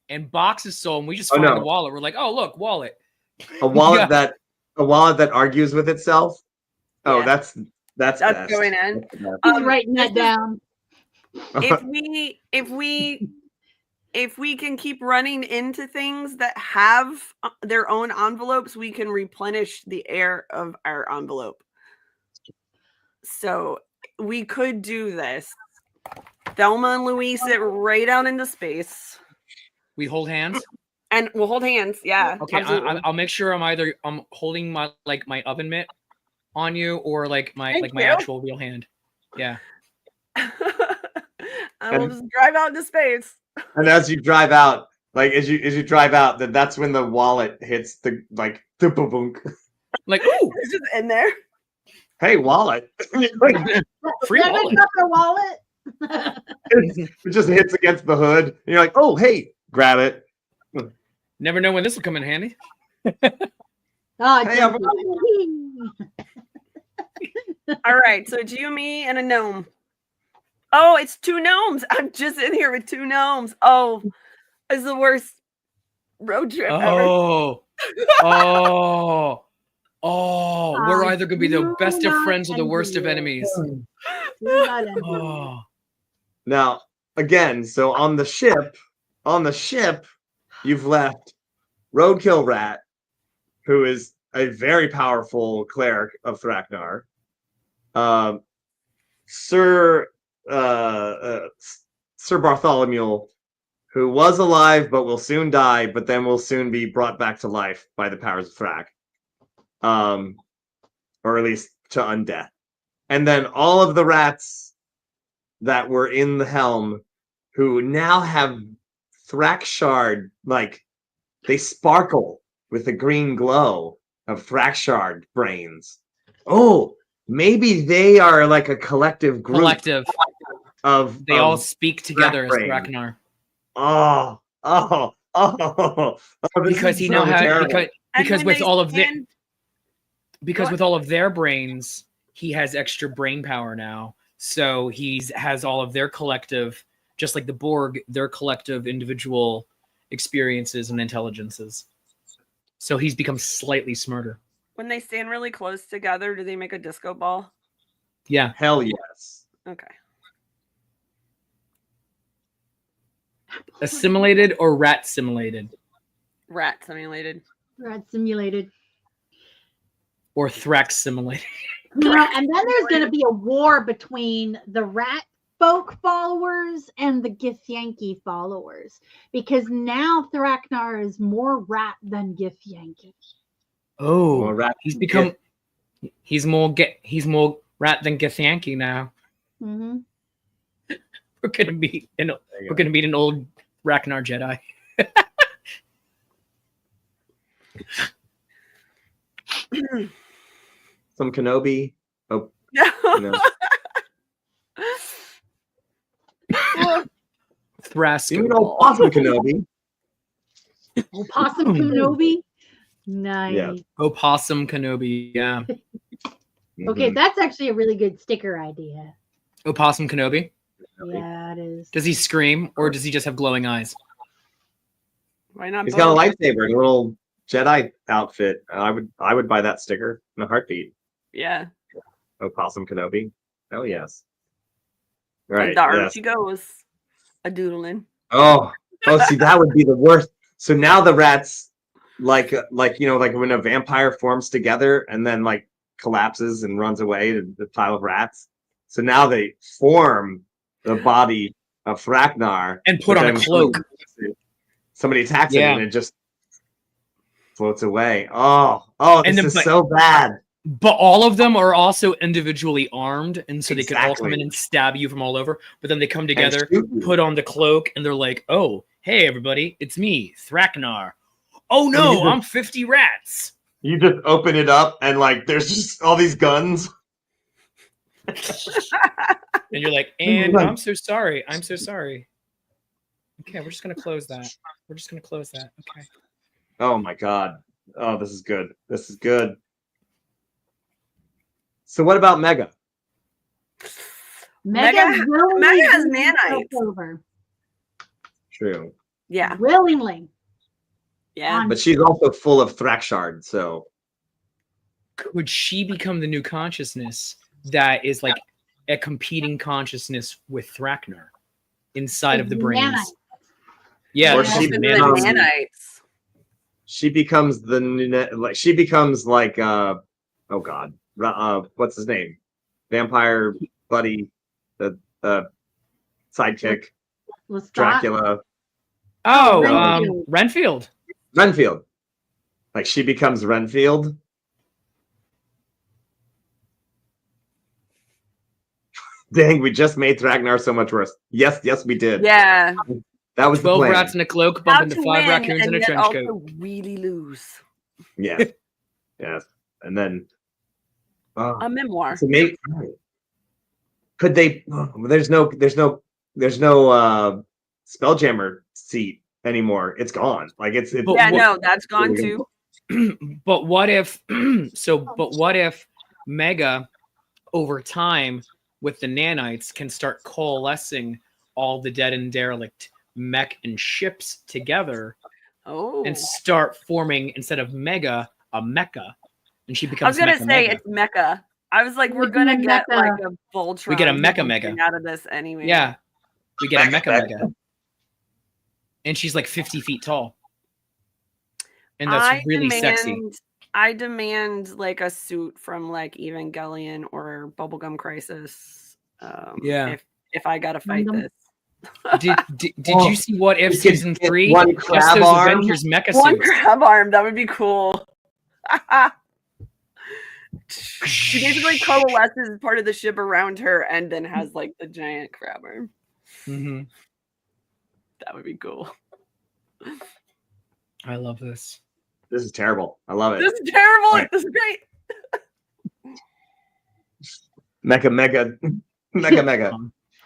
Speaker 4: And Box's soul, and we just find the wallet. We're like, oh, look, wallet.
Speaker 3: A wallet that argues with itself? Oh, that's
Speaker 6: going in.
Speaker 5: He's writing that down.
Speaker 6: If we can keep running into things that have their own envelopes, we can replenish the air of our envelope. So we could do this. Thelma and Louise it right out into space.
Speaker 4: We hold hands?
Speaker 6: And we'll hold hands, yeah.
Speaker 4: Okay, I'll make sure I'm holding my oven mitt on you, or like my
Speaker 6: Thank you.
Speaker 4: actual real hand. Yeah.
Speaker 6: I will just drive out into space.
Speaker 3: And as you drive out, like as you drive out, that's when the wallet hits the like boom.
Speaker 4: Like, ooh,
Speaker 6: It's just in there.
Speaker 3: Hey, wallet!
Speaker 4: free
Speaker 5: Let me
Speaker 4: wallet.
Speaker 5: drop your wallet.
Speaker 3: It just hits against the hood. And you're like, oh, hey, grab it.
Speaker 4: Never know when this will come in handy.
Speaker 5: Oh,
Speaker 3: Hey,
Speaker 5: just-
Speaker 6: All right, so it's you, me, and a gnome. Oh, it's 2 gnomes. I'm just in here with 2 gnomes. Oh, it's the worst road trip ever.
Speaker 4: Oh, we're either gonna be the
Speaker 5: do
Speaker 4: best of
Speaker 5: not
Speaker 4: friends or the worst of
Speaker 5: envy
Speaker 4: enemies.
Speaker 5: Do not envy.
Speaker 4: Oh,
Speaker 3: Now, again, so on the ship, you've left Roadkill Rat, who is a very powerful cleric of Thraknar. Sir Bartholomew, who was alive but will soon die, but then will soon be brought back to life by the powers of Thrak. Or at least to undeath. And then all of the rats that were in the helm who now have Thrak shard, like they sparkle with the green glow of Thrak shard brains. Oh, maybe they are like a collective group
Speaker 4: collective.
Speaker 3: of
Speaker 4: They all speak together as
Speaker 3: brain.
Speaker 4: Ragnar.
Speaker 3: Oh,
Speaker 4: Because he now has because
Speaker 6: And
Speaker 4: with
Speaker 6: when
Speaker 4: all
Speaker 6: they
Speaker 4: of the
Speaker 6: stand-
Speaker 4: because
Speaker 6: What?
Speaker 4: with all of their brains, he has extra brain power now. So has all of their collective, just like the Borg, their collective individual experiences and intelligences. So he's become slightly smarter.
Speaker 6: when they stand really close together, do they make a disco ball?
Speaker 4: Yeah.
Speaker 3: hell yes.
Speaker 6: Okay.
Speaker 4: Assimilated or rat simulated
Speaker 6: Rat simulated.
Speaker 5: Rat simulated.
Speaker 4: or Thrax simulated.
Speaker 5: You know, and then there's going to be a war between the rat folk followers and the Githyanki followers, because now Thraknar is more rat than Githyanki.
Speaker 4: Oh,
Speaker 3: More rat
Speaker 4: he's
Speaker 3: than
Speaker 4: become he's more rat than Githyanki now.
Speaker 5: Mm-hmm.
Speaker 4: We're gonna meet an old Ragnar Jedi.
Speaker 3: Some Kenobi. Oh,
Speaker 6: No.
Speaker 3: no.
Speaker 4: Thrask.
Speaker 3: Even old Possum Kenobi.
Speaker 5: Opossum Kenobi. Nice.
Speaker 4: Opossum Kenobi. Yeah.
Speaker 5: Okay,
Speaker 3: Mhm.
Speaker 5: that's actually a really good sticker idea.
Speaker 4: Opossum Kenobi.
Speaker 5: Yeah, it is.
Speaker 4: Does he scream or does he just have glowing eyes?
Speaker 6: Why not?
Speaker 3: He's got a
Speaker 6: both?
Speaker 3: lightsaber and a little Jedi outfit. I would buy that sticker in a heartbeat.
Speaker 6: Yeah.
Speaker 3: Possum Kenobi. Oh yes.
Speaker 6: And
Speaker 3: Right.
Speaker 6: the
Speaker 3: Yes.
Speaker 6: Archie goes a doodling.
Speaker 3: Oh. See, that would be the worst. So now the rats, like when a vampire forms together and then like collapses and runs away to the pile of rats. So now they form the body of Ragnar
Speaker 4: And put
Speaker 3: but
Speaker 4: on a
Speaker 3: then
Speaker 4: cloak.
Speaker 3: Somebody attacks it
Speaker 4: Yeah.
Speaker 3: and it just floats away. Oh,
Speaker 4: And
Speaker 3: this
Speaker 4: then-
Speaker 3: is so bad.
Speaker 4: But all of them are also individually armed, and so they can all come in
Speaker 3: Exactly.
Speaker 4: and stab you from all over. But then they come
Speaker 3: And
Speaker 4: together,
Speaker 3: shoot you.
Speaker 4: put on the cloak, and they're like, "Oh, hey everybody, it's me, Thraknar. Oh no, I'm 50 rats."
Speaker 3: You just open it up and like there's just all these guns.
Speaker 4: And you're like, "And I'm so sorry. I'm so sorry." Okay, we're just gonna close that. We're just gonna close that. Okay.
Speaker 3: Oh my god. Oh, this is good. This is good. So what about Mega?
Speaker 6: Mega
Speaker 5: willingly
Speaker 6: has
Speaker 5: gives himself
Speaker 6: nanites.
Speaker 5: over.
Speaker 3: True.
Speaker 6: Yeah.
Speaker 5: Willingly.
Speaker 6: Yeah.
Speaker 5: On-
Speaker 3: But she's also full of Thrakshard, so
Speaker 4: Could she become the new consciousness that is like a competing consciousness with Thraknar inside of the brains?
Speaker 5: Nanites.
Speaker 4: Yeah,
Speaker 3: Or
Speaker 4: it's
Speaker 3: she
Speaker 4: just
Speaker 6: The
Speaker 3: becomes-
Speaker 4: nanites.
Speaker 6: nanites.
Speaker 3: she becomes oh god. What's his name? Vampire buddy, the sidekick,
Speaker 5: Lestat.
Speaker 3: Dracula,
Speaker 4: Oh,
Speaker 5: Renfield.
Speaker 4: Renfield.
Speaker 3: Renfield. Like she becomes Renfield. Dang, we just made Thragnar so much worse. Yes, we did.
Speaker 6: Yeah.
Speaker 3: That was the
Speaker 4: 12
Speaker 3: plan.
Speaker 4: rats in a cloak
Speaker 6: How
Speaker 4: bump into
Speaker 6: to
Speaker 4: 5
Speaker 6: win
Speaker 4: raccoons
Speaker 6: and
Speaker 4: in a
Speaker 6: yet
Speaker 4: trench
Speaker 6: also
Speaker 4: coat.
Speaker 6: really lose.
Speaker 3: Yes. Yes. And then
Speaker 6: A memoir.
Speaker 3: so maybe could they there's no Spelljammer seat anymore. It's gone. Like it's
Speaker 4: But
Speaker 6: Yeah,
Speaker 4: what-
Speaker 6: no, that's gone too.
Speaker 4: But what if what if Mega over time with the nanites can start coalescing all the dead and derelict mech and ships together
Speaker 6: Oh.
Speaker 4: and start forming, instead of Mega, a mecha, and she
Speaker 6: I
Speaker 4: becomes
Speaker 6: was gonna
Speaker 4: Mecha
Speaker 6: say
Speaker 4: Mega.
Speaker 6: it's mecha. I was like, we're
Speaker 5: It's
Speaker 6: gonna
Speaker 5: a
Speaker 6: get
Speaker 5: mecha.
Speaker 6: like a Voltron.
Speaker 4: We get a mecha
Speaker 6: something
Speaker 4: mega.
Speaker 6: out of this anyway.
Speaker 4: Yeah, we get a
Speaker 3: Mecha
Speaker 4: Mecha Mega, and she's like 50 feet tall, and that's
Speaker 6: I
Speaker 4: really
Speaker 6: demand,
Speaker 4: sexy.
Speaker 6: I demand like a suit from like Evangelion or Bubblegum Crisis.
Speaker 4: Yeah.
Speaker 6: If I gotta fight
Speaker 5: Random.
Speaker 6: this.
Speaker 4: Did you see What If
Speaker 3: we could
Speaker 4: season
Speaker 3: get
Speaker 4: 3?
Speaker 3: one
Speaker 4: Just
Speaker 3: crab
Speaker 4: those
Speaker 3: arm.
Speaker 4: Avengers mecha
Speaker 6: One
Speaker 4: suits.
Speaker 6: crab arm, that would be cool. She basically coalesces part of the ship around her and then has like the giant crab arm.
Speaker 4: Mm-hmm.
Speaker 6: That would be cool.
Speaker 4: I love this.
Speaker 3: This is terrible. I love it.
Speaker 6: This is terrible.
Speaker 3: Right.
Speaker 6: This is great.
Speaker 3: Mega.
Speaker 6: Mega.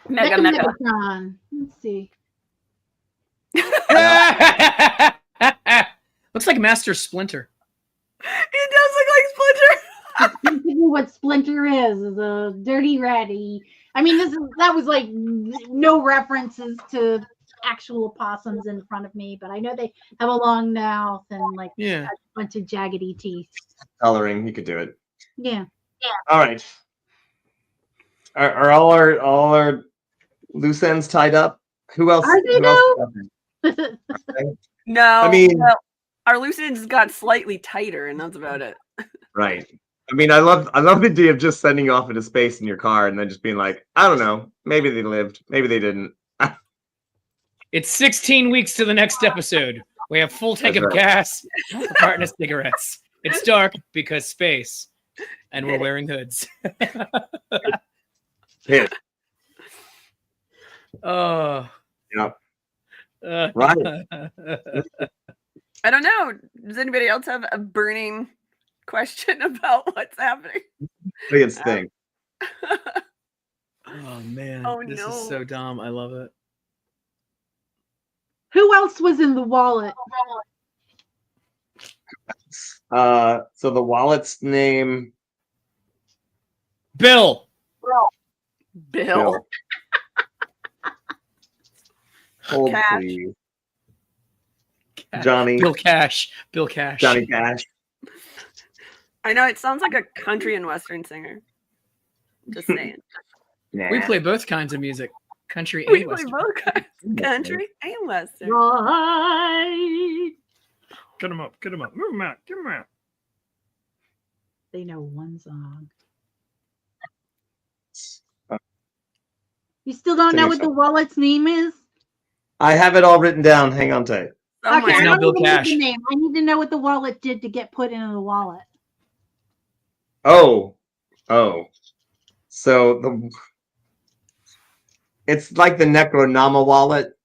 Speaker 5: Megatron. Let's see.
Speaker 4: Looks like Master Splinter.
Speaker 6: It does look like Splinter.
Speaker 5: Basically what Splinter is a dirty ratty. I mean, that was like no references to actual opossums in front of me, but I know they have a long mouth and like
Speaker 4: Yeah.
Speaker 5: a bunch of jaggedy teeth.
Speaker 3: Coloring, you could do it.
Speaker 5: Yeah.
Speaker 3: All right. Are all our loose ends tied up? Who else?
Speaker 5: Are they
Speaker 3: who else is out there?
Speaker 6: No,
Speaker 3: I mean-
Speaker 6: well, our loose ends got slightly tighter, and that's about it.
Speaker 3: Right. I mean, I love the idea of just sending you off into space in your car and then just being like, I don't know, maybe they lived, maybe they didn't.
Speaker 4: It's 16 weeks to the next episode. We have full tank
Speaker 3: That's
Speaker 4: of
Speaker 3: right.
Speaker 4: gas, a carton of cigarettes. It's dark because space, and we're
Speaker 6: Hit it.
Speaker 4: wearing hoods.
Speaker 3: Hit.
Speaker 4: Oh.
Speaker 3: Yep.
Speaker 4: Uh,
Speaker 3: Right.
Speaker 6: I don't know. Does anybody else have a burning question about what's happening?
Speaker 3: Biggest thing.
Speaker 4: Oh man,
Speaker 6: Oh,
Speaker 4: this
Speaker 6: no.
Speaker 4: is so dumb. I love it.
Speaker 5: Who else was in the wallet?
Speaker 3: So the wallet's name.
Speaker 4: Bill.
Speaker 6: Bill.
Speaker 3: Hold
Speaker 6: Cash.
Speaker 3: please. Johnny.
Speaker 4: Bill Cash. Bill Cash.
Speaker 3: Johnny Cash.
Speaker 6: I know it sounds like a country and western singer. Just saying.
Speaker 3: Nah.
Speaker 4: We play both kinds of music, country
Speaker 6: We
Speaker 4: and
Speaker 6: play
Speaker 4: western.
Speaker 6: both kinds, country and western.
Speaker 5: Right.
Speaker 4: Get him up. Get him up. Move him out. Get him out.
Speaker 5: They know one song. You still don't know what the wallet's name is?
Speaker 3: I have it all written down. Hang on tight.
Speaker 6: Somewhere.
Speaker 4: It's
Speaker 5: I
Speaker 4: now
Speaker 5: don't
Speaker 4: Bill
Speaker 5: even need
Speaker 4: Cash.
Speaker 5: the name. I need to know what the wallet did to get put into the wallet.
Speaker 3: Oh. So it's like the Necronama wallet.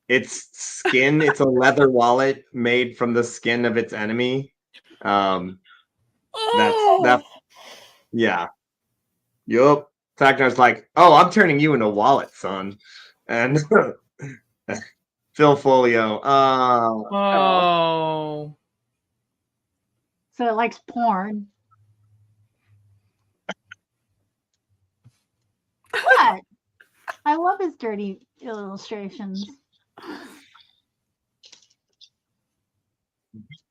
Speaker 3: It's skin. It's a leather wallet made from the skin of its enemy. That's yeah. Yup. Fagnar's like, oh, I'm turning you into a wallet, son. And Phil Folio.
Speaker 4: Oh.
Speaker 5: So it likes porn. What? I love his dirty illustrations.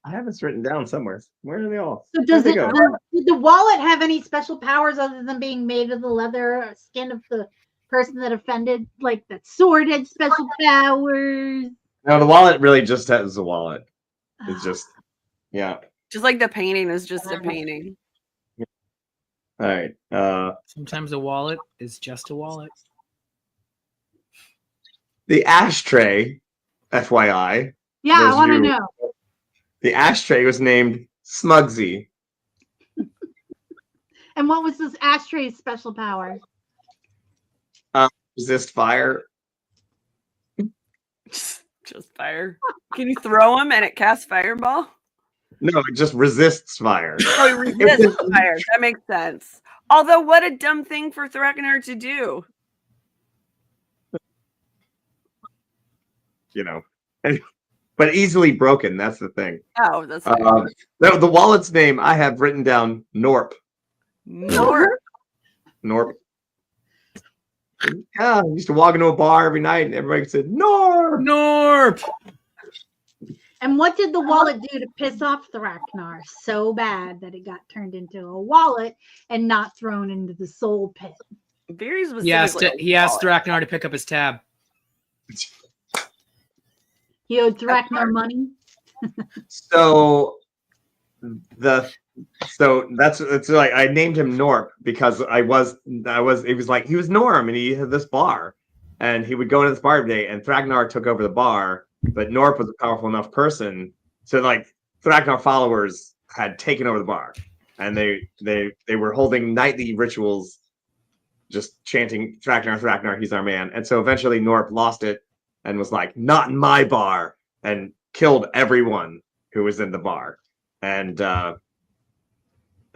Speaker 3: I have this written down somewhere. Where are they all?
Speaker 5: So
Speaker 3: Where'd
Speaker 5: does
Speaker 3: they
Speaker 5: it?
Speaker 3: go?
Speaker 5: Did the wallet have any special powers other than being made of the leather skin of the person that offended? Like the sword had special powers.
Speaker 3: No, the wallet really just has a wallet. It's just, yeah.
Speaker 6: Just like the painting is just a painting.
Speaker 3: All right.
Speaker 4: Sometimes a wallet is just a wallet.
Speaker 3: The ashtray, FYI.
Speaker 5: Yeah, I
Speaker 3: Those
Speaker 5: want to
Speaker 3: you-
Speaker 5: know.
Speaker 3: The ashtray was named Smugsy.
Speaker 5: And And what was this ashtray's special power?
Speaker 3: Resist fire.
Speaker 6: Just fire. Can you throw them and it casts fireball?
Speaker 3: No, it just resists fire.
Speaker 6: Oh, it resists fire. That makes sense. Although, what a dumb thing for Thraknar to do.
Speaker 3: You know, but easily broken. That's the thing.
Speaker 6: Oh, that's
Speaker 3: the wallet's name I have written down Norp.
Speaker 6: Norp.
Speaker 3: Norp. Yeah, I used to walk into a bar every night and everybody said Norp.
Speaker 4: Norp.
Speaker 5: And what did the wallet do to piss off Thraknar so bad that it got turned into a wallet and not thrown into the soul pit?
Speaker 6: Very specific.
Speaker 4: He asked Thraknar to pick up his tab.
Speaker 5: He owed Thraknar money.
Speaker 3: So it's like I named him Norp because he was Norm and he had this bar and he would go to this bar every day and Thraknar took over the bar, but Norp was a powerful enough person. So like Thraknar followers had taken over the bar and they were holding nightly rituals just chanting Thraknar, Thraknar, he's our man. And so eventually Norp lost it and was like, not in my bar, and killed everyone who was in the bar. And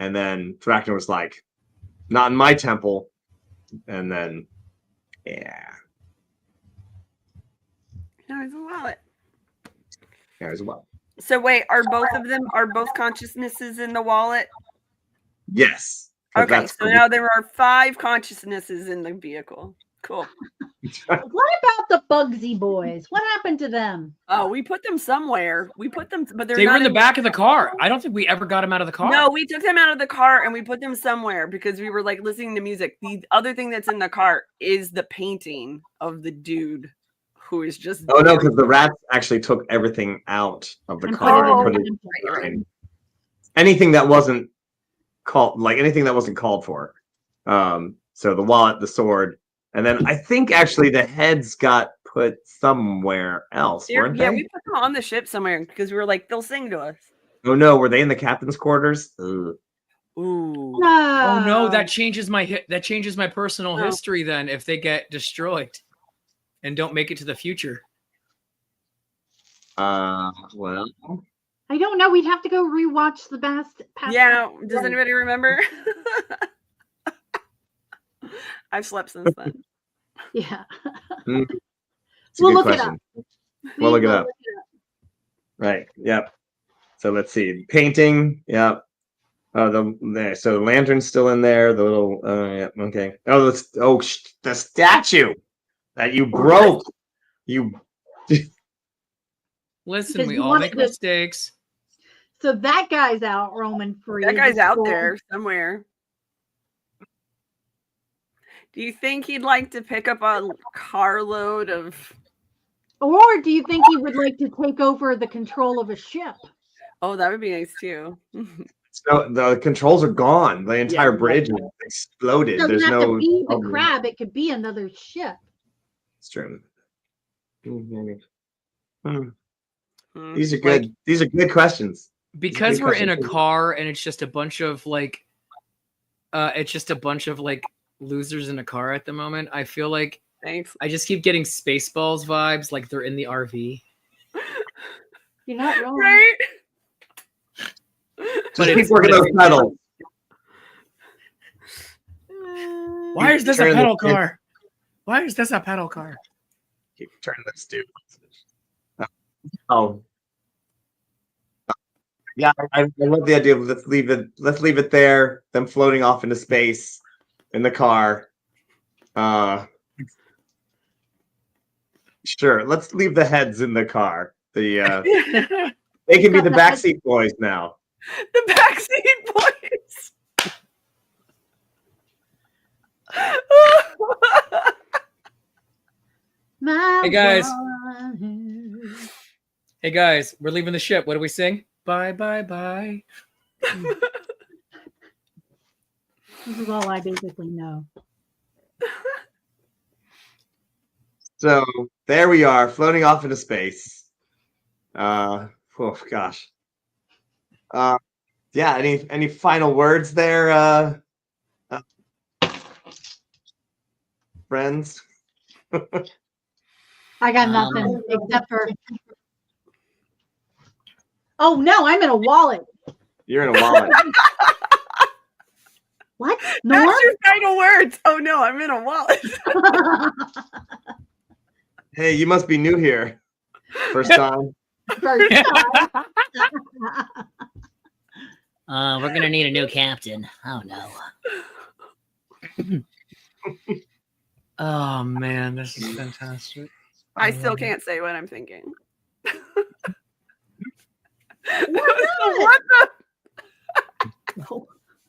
Speaker 3: then Thraknar was like, not in my temple. And then, yeah.
Speaker 6: No, it's a wallet.
Speaker 3: Yeah, as well.
Speaker 6: So wait, are both consciousnesses in the wallet?
Speaker 3: Yes.
Speaker 6: Okay, so now there are 5 consciousnesses in the vehicle. Cool.
Speaker 5: What about the Bugsy boys? What happened to them?
Speaker 6: Oh, we put them somewhere. But
Speaker 4: they were in the back of the car. I don't think we ever got them out of the car.
Speaker 6: No, we took them out of the car and we put them somewhere because we were like listening to music. The other thing that's in the car is the painting of the dude who is just.
Speaker 3: Oh no, because the rats actually took everything out of the car and put it in. Anything that wasn't called for. So the wallet, the sword. And then I think actually the heads got put somewhere else, weren't they?
Speaker 6: We put them on the ship somewhere because we were like, they'll sing to us.
Speaker 3: Oh no, were they in the captain's quarters? Ugh.
Speaker 6: Ooh.
Speaker 4: Oh no, that changes my personal history then if they get destroyed and don't make it to the future.
Speaker 3: Well.
Speaker 5: I don't know. We'd have to go rewatch the past.
Speaker 6: Yeah, does anybody remember? I've slept since then.
Speaker 5: Yeah.
Speaker 3: We'll
Speaker 5: look it up.
Speaker 3: We'll look it up. Right. Yep. So let's see. Painting. Yep. Oh, so the lantern's still in there. The little. Yeah. Okay. Oh, the statue that you broke. You.
Speaker 4: Listen, we all make mistakes.
Speaker 5: So that guy's out roaming free.
Speaker 6: That guy's out there somewhere. Do you think he'd like to pick up a carload of...
Speaker 5: Or do you think he would like to take over the control of a ship?
Speaker 6: Oh, that would be nice too.
Speaker 3: So the controls are gone. The entire bridge is exploded.
Speaker 5: It doesn't
Speaker 3: There's
Speaker 5: have to be the crab. It could be another ship.
Speaker 3: It's true. These are good. These are good questions.
Speaker 4: Because we're in a car and it's just a bunch of losers in a car at the moment. I feel like
Speaker 6: Thanks.
Speaker 4: I just keep getting Spaceballs vibes, like they're in the RV.
Speaker 5: You're not wrong.
Speaker 6: Right?
Speaker 3: Just keep working those pedals.
Speaker 4: Why is this a pedal car? Why is this a pedal car?
Speaker 3: Keep turning this dude. Oh. Yeah, I love the idea of let's leave it there, them floating off into space in the car. Sure, let's leave the heads in the car. They can be the backseat boys now.
Speaker 6: The backseat boys.
Speaker 4: Hey guys. Hey guys, we're leaving the ship. What do we sing? Bye, bye, bye.
Speaker 5: This is all I basically know.
Speaker 3: So there we are, floating off into space. Oh gosh. Yeah. Any final words there, friends?
Speaker 5: I got nothing except for. Oh no, I'm in a wallet.
Speaker 3: You're in a wallet.
Speaker 5: What? Norm?
Speaker 6: That's your final words. Oh no, I'm in a wallet.
Speaker 3: Hey, you must be new here. First time.
Speaker 5: First time.
Speaker 8: We're gonna need a new captain. Oh no.
Speaker 4: Oh man, this is fantastic.
Speaker 6: I still can't say what I'm thinking.
Speaker 5: What?
Speaker 6: What the?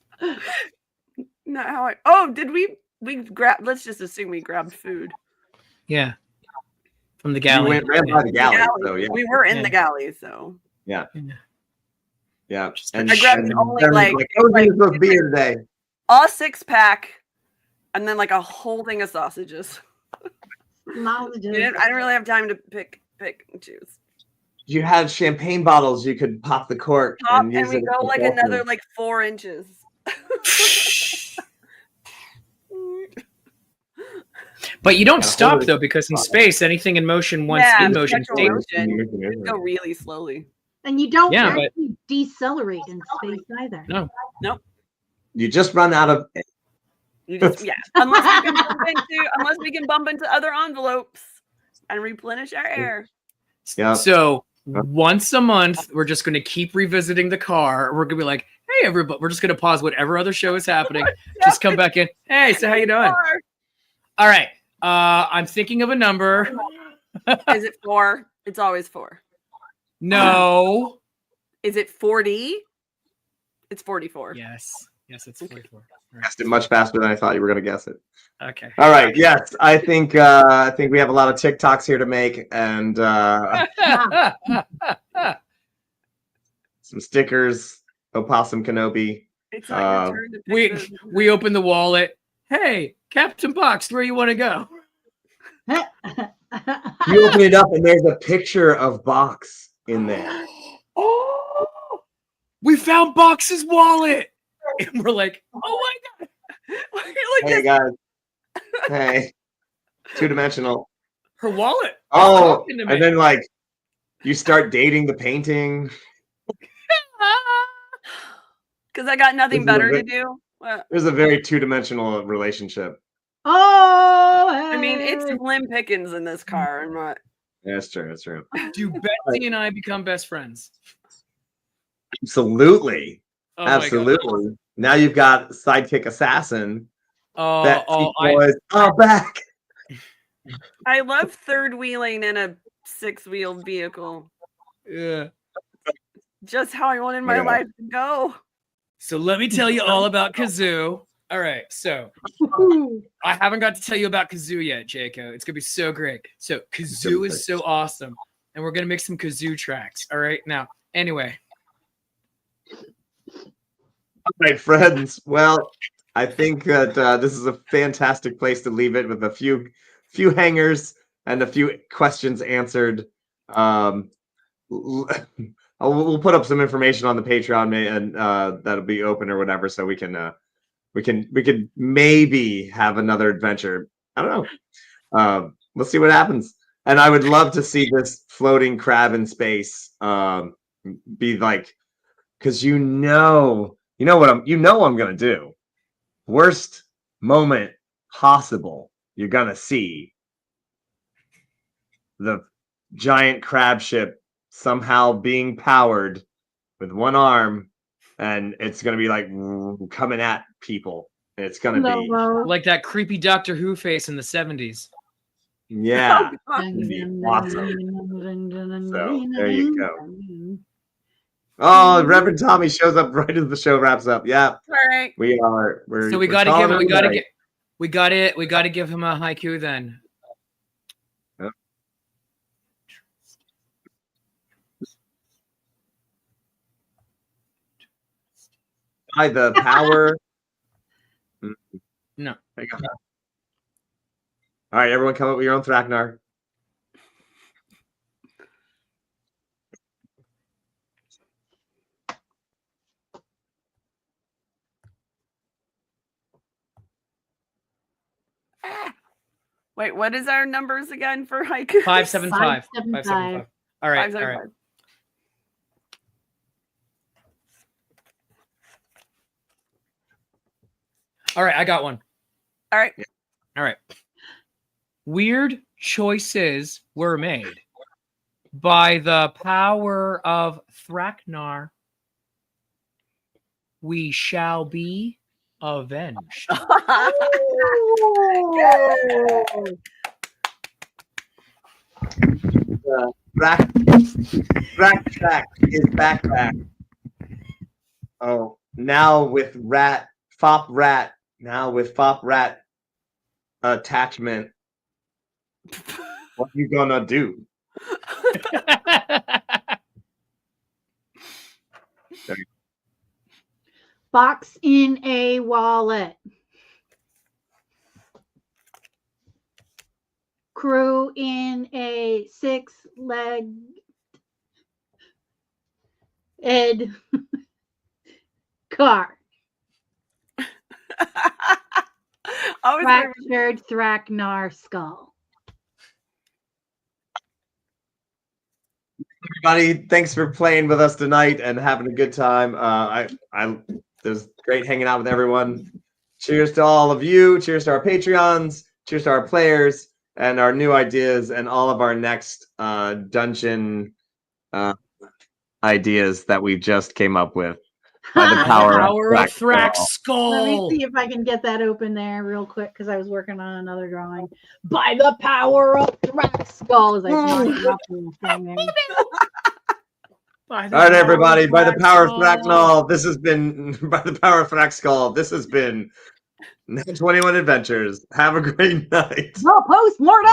Speaker 6: Not how I. Oh, did we grab? Let's just assume we grabbed food.
Speaker 4: Yeah. From the
Speaker 3: You
Speaker 4: galley.
Speaker 3: ran by the galley, so yeah.
Speaker 6: We were in
Speaker 4: Yeah.
Speaker 6: the galley, so
Speaker 3: Yeah.
Speaker 6: I grabbed only like
Speaker 3: oh, you're supposed to be here today.
Speaker 6: a 6-pack, and then like a whole thing of sausages. I didn't really have time to pick and choose.
Speaker 3: You had champagne bottles. You could pop the cork
Speaker 6: And
Speaker 3: use
Speaker 6: we
Speaker 3: it
Speaker 6: go
Speaker 3: as
Speaker 6: like
Speaker 3: a
Speaker 6: another
Speaker 3: filter.
Speaker 6: like 4 inches.
Speaker 4: But you don't
Speaker 3: Gotta
Speaker 4: stop
Speaker 3: hold it.
Speaker 4: though, because in space, anything in motion once
Speaker 6: Yeah,
Speaker 4: in motion
Speaker 6: perpetual
Speaker 4: stays.
Speaker 6: motion. You go really slowly.
Speaker 5: And you don't
Speaker 4: Yeah, but-
Speaker 5: actually decelerate in space either.
Speaker 4: No.
Speaker 3: You just run out of.
Speaker 6: You just unless we can bump into other envelopes and replenish our air.
Speaker 3: Yeah.
Speaker 4: So once a month, we're just going to keep revisiting the car. We're going to be like, hey, everybody, we're just going to pause whatever other show is happening. Just come back in. Hey, so how you doing? All right. I'm thinking of a number.
Speaker 6: Is it 4? It's always 4.
Speaker 4: No.
Speaker 6: Is it 40? It's 44.
Speaker 4: Yes. Yes, it's 44.
Speaker 3: Guessed it much faster than I thought you were going to guess it.
Speaker 4: Okay.
Speaker 3: All right. Yes, I think we have a lot of TikToks here to make, and some stickers. Opossum Kenobi.
Speaker 6: It's not your turn to pick those.
Speaker 4: we open the wallet. Hey, Captain Box, where you want to go?
Speaker 3: You open it up, and there's a picture of Box in there.
Speaker 4: Oh, we found Box's wallet. And we're like, oh my God.
Speaker 3: Hey guys. Hey. 2-dimensional.
Speaker 4: Her wallet.
Speaker 3: Oh,
Speaker 4: Talking to me.
Speaker 3: and then like you start dating the painting.
Speaker 6: Because I got nothing
Speaker 3: This is a
Speaker 6: better to
Speaker 3: bit-
Speaker 6: do.
Speaker 3: There's a very 2-dimensional relationship.
Speaker 5: Oh,
Speaker 6: I mean, it's
Speaker 5: hey.
Speaker 6: Slim Pickens in this car. I'm not.
Speaker 3: Yeah, that's true. That's true.
Speaker 4: Do Betsy and I become best friends?
Speaker 3: Absolutely.
Speaker 4: Oh my God.
Speaker 3: Absolutely. Now you've got sidekick assassin. That
Speaker 4: I
Speaker 3: boys are back.
Speaker 6: I love third wheeling in a 6-wheeled vehicle.
Speaker 4: yeah.
Speaker 6: Just how I wanted my
Speaker 3: Yeah.
Speaker 6: life to go.
Speaker 4: So let me tell you all about Kazoo. All right, so I haven't got to tell you about Kazoo yet, Jaco. It's gonna be so great. So Kazoo is so awesome, and we're gonna make some Kazoo tracks. All right, now anyway.
Speaker 3: All right, friends. Well, I think that this is a fantastic place to leave it with a few hangers and a few questions answered. We'll put up some information on the Patreon, and that'll be open or whatever, so we can maybe have another adventure. I don't know. Let's see what happens. And I would love to see this floating crab in space be like, because you know what I'm gonna do. Worst moment possible. You're gonna see the giant crab ship somehow being powered with one arm, and it's gonna be like coming at people. It's gonna be
Speaker 4: Like that creepy Doctor Who face in the 70s.
Speaker 3: yeah, it'd be awesome. So there you go. Oh, Reverend Tommy shows up right as the show wraps up. Yeah,
Speaker 6: All right.
Speaker 3: we're
Speaker 4: So we
Speaker 3: we're
Speaker 4: gotta
Speaker 3: calling
Speaker 4: give
Speaker 3: it a night.
Speaker 4: we gotta give him a haiku then.
Speaker 3: Yep. By the power.
Speaker 4: No.
Speaker 3: Hang on. All right, everyone, come up with your own Thraknar.
Speaker 6: Wait, what is our numbers again for haiku?
Speaker 4: 575.
Speaker 5: 575.
Speaker 4: All right.
Speaker 6: 575.
Speaker 4: All right. I got one.
Speaker 6: All right.
Speaker 4: All right. Weird choices were made by the power of Thraknar. We shall be avenged.
Speaker 3: Rack Track is back. Oh, now with Fop Rat attachment. What you gonna do?
Speaker 5: Box in a wallet. Crew in a 6-legged car. Fractured Thraknar skull.
Speaker 3: Everybody, thanks for playing with us tonight and having a good time. It was great hanging out with everyone. Cheers to all of you. Cheers to our Patreons. Cheers to our players and our new ideas and all of our next dungeon ideas that we just came up with. By the power of
Speaker 4: Thrak's skull.
Speaker 5: Let me see if I can get that open there real quick because I was working on another drawing. By the power of Thrak's skull. As I
Speaker 3: all right, everybody. By the power of Thraknall, this has been by the power of Thrak's skull. This has been Nat21 Adventures. Have a great night.
Speaker 5: Post-mortem.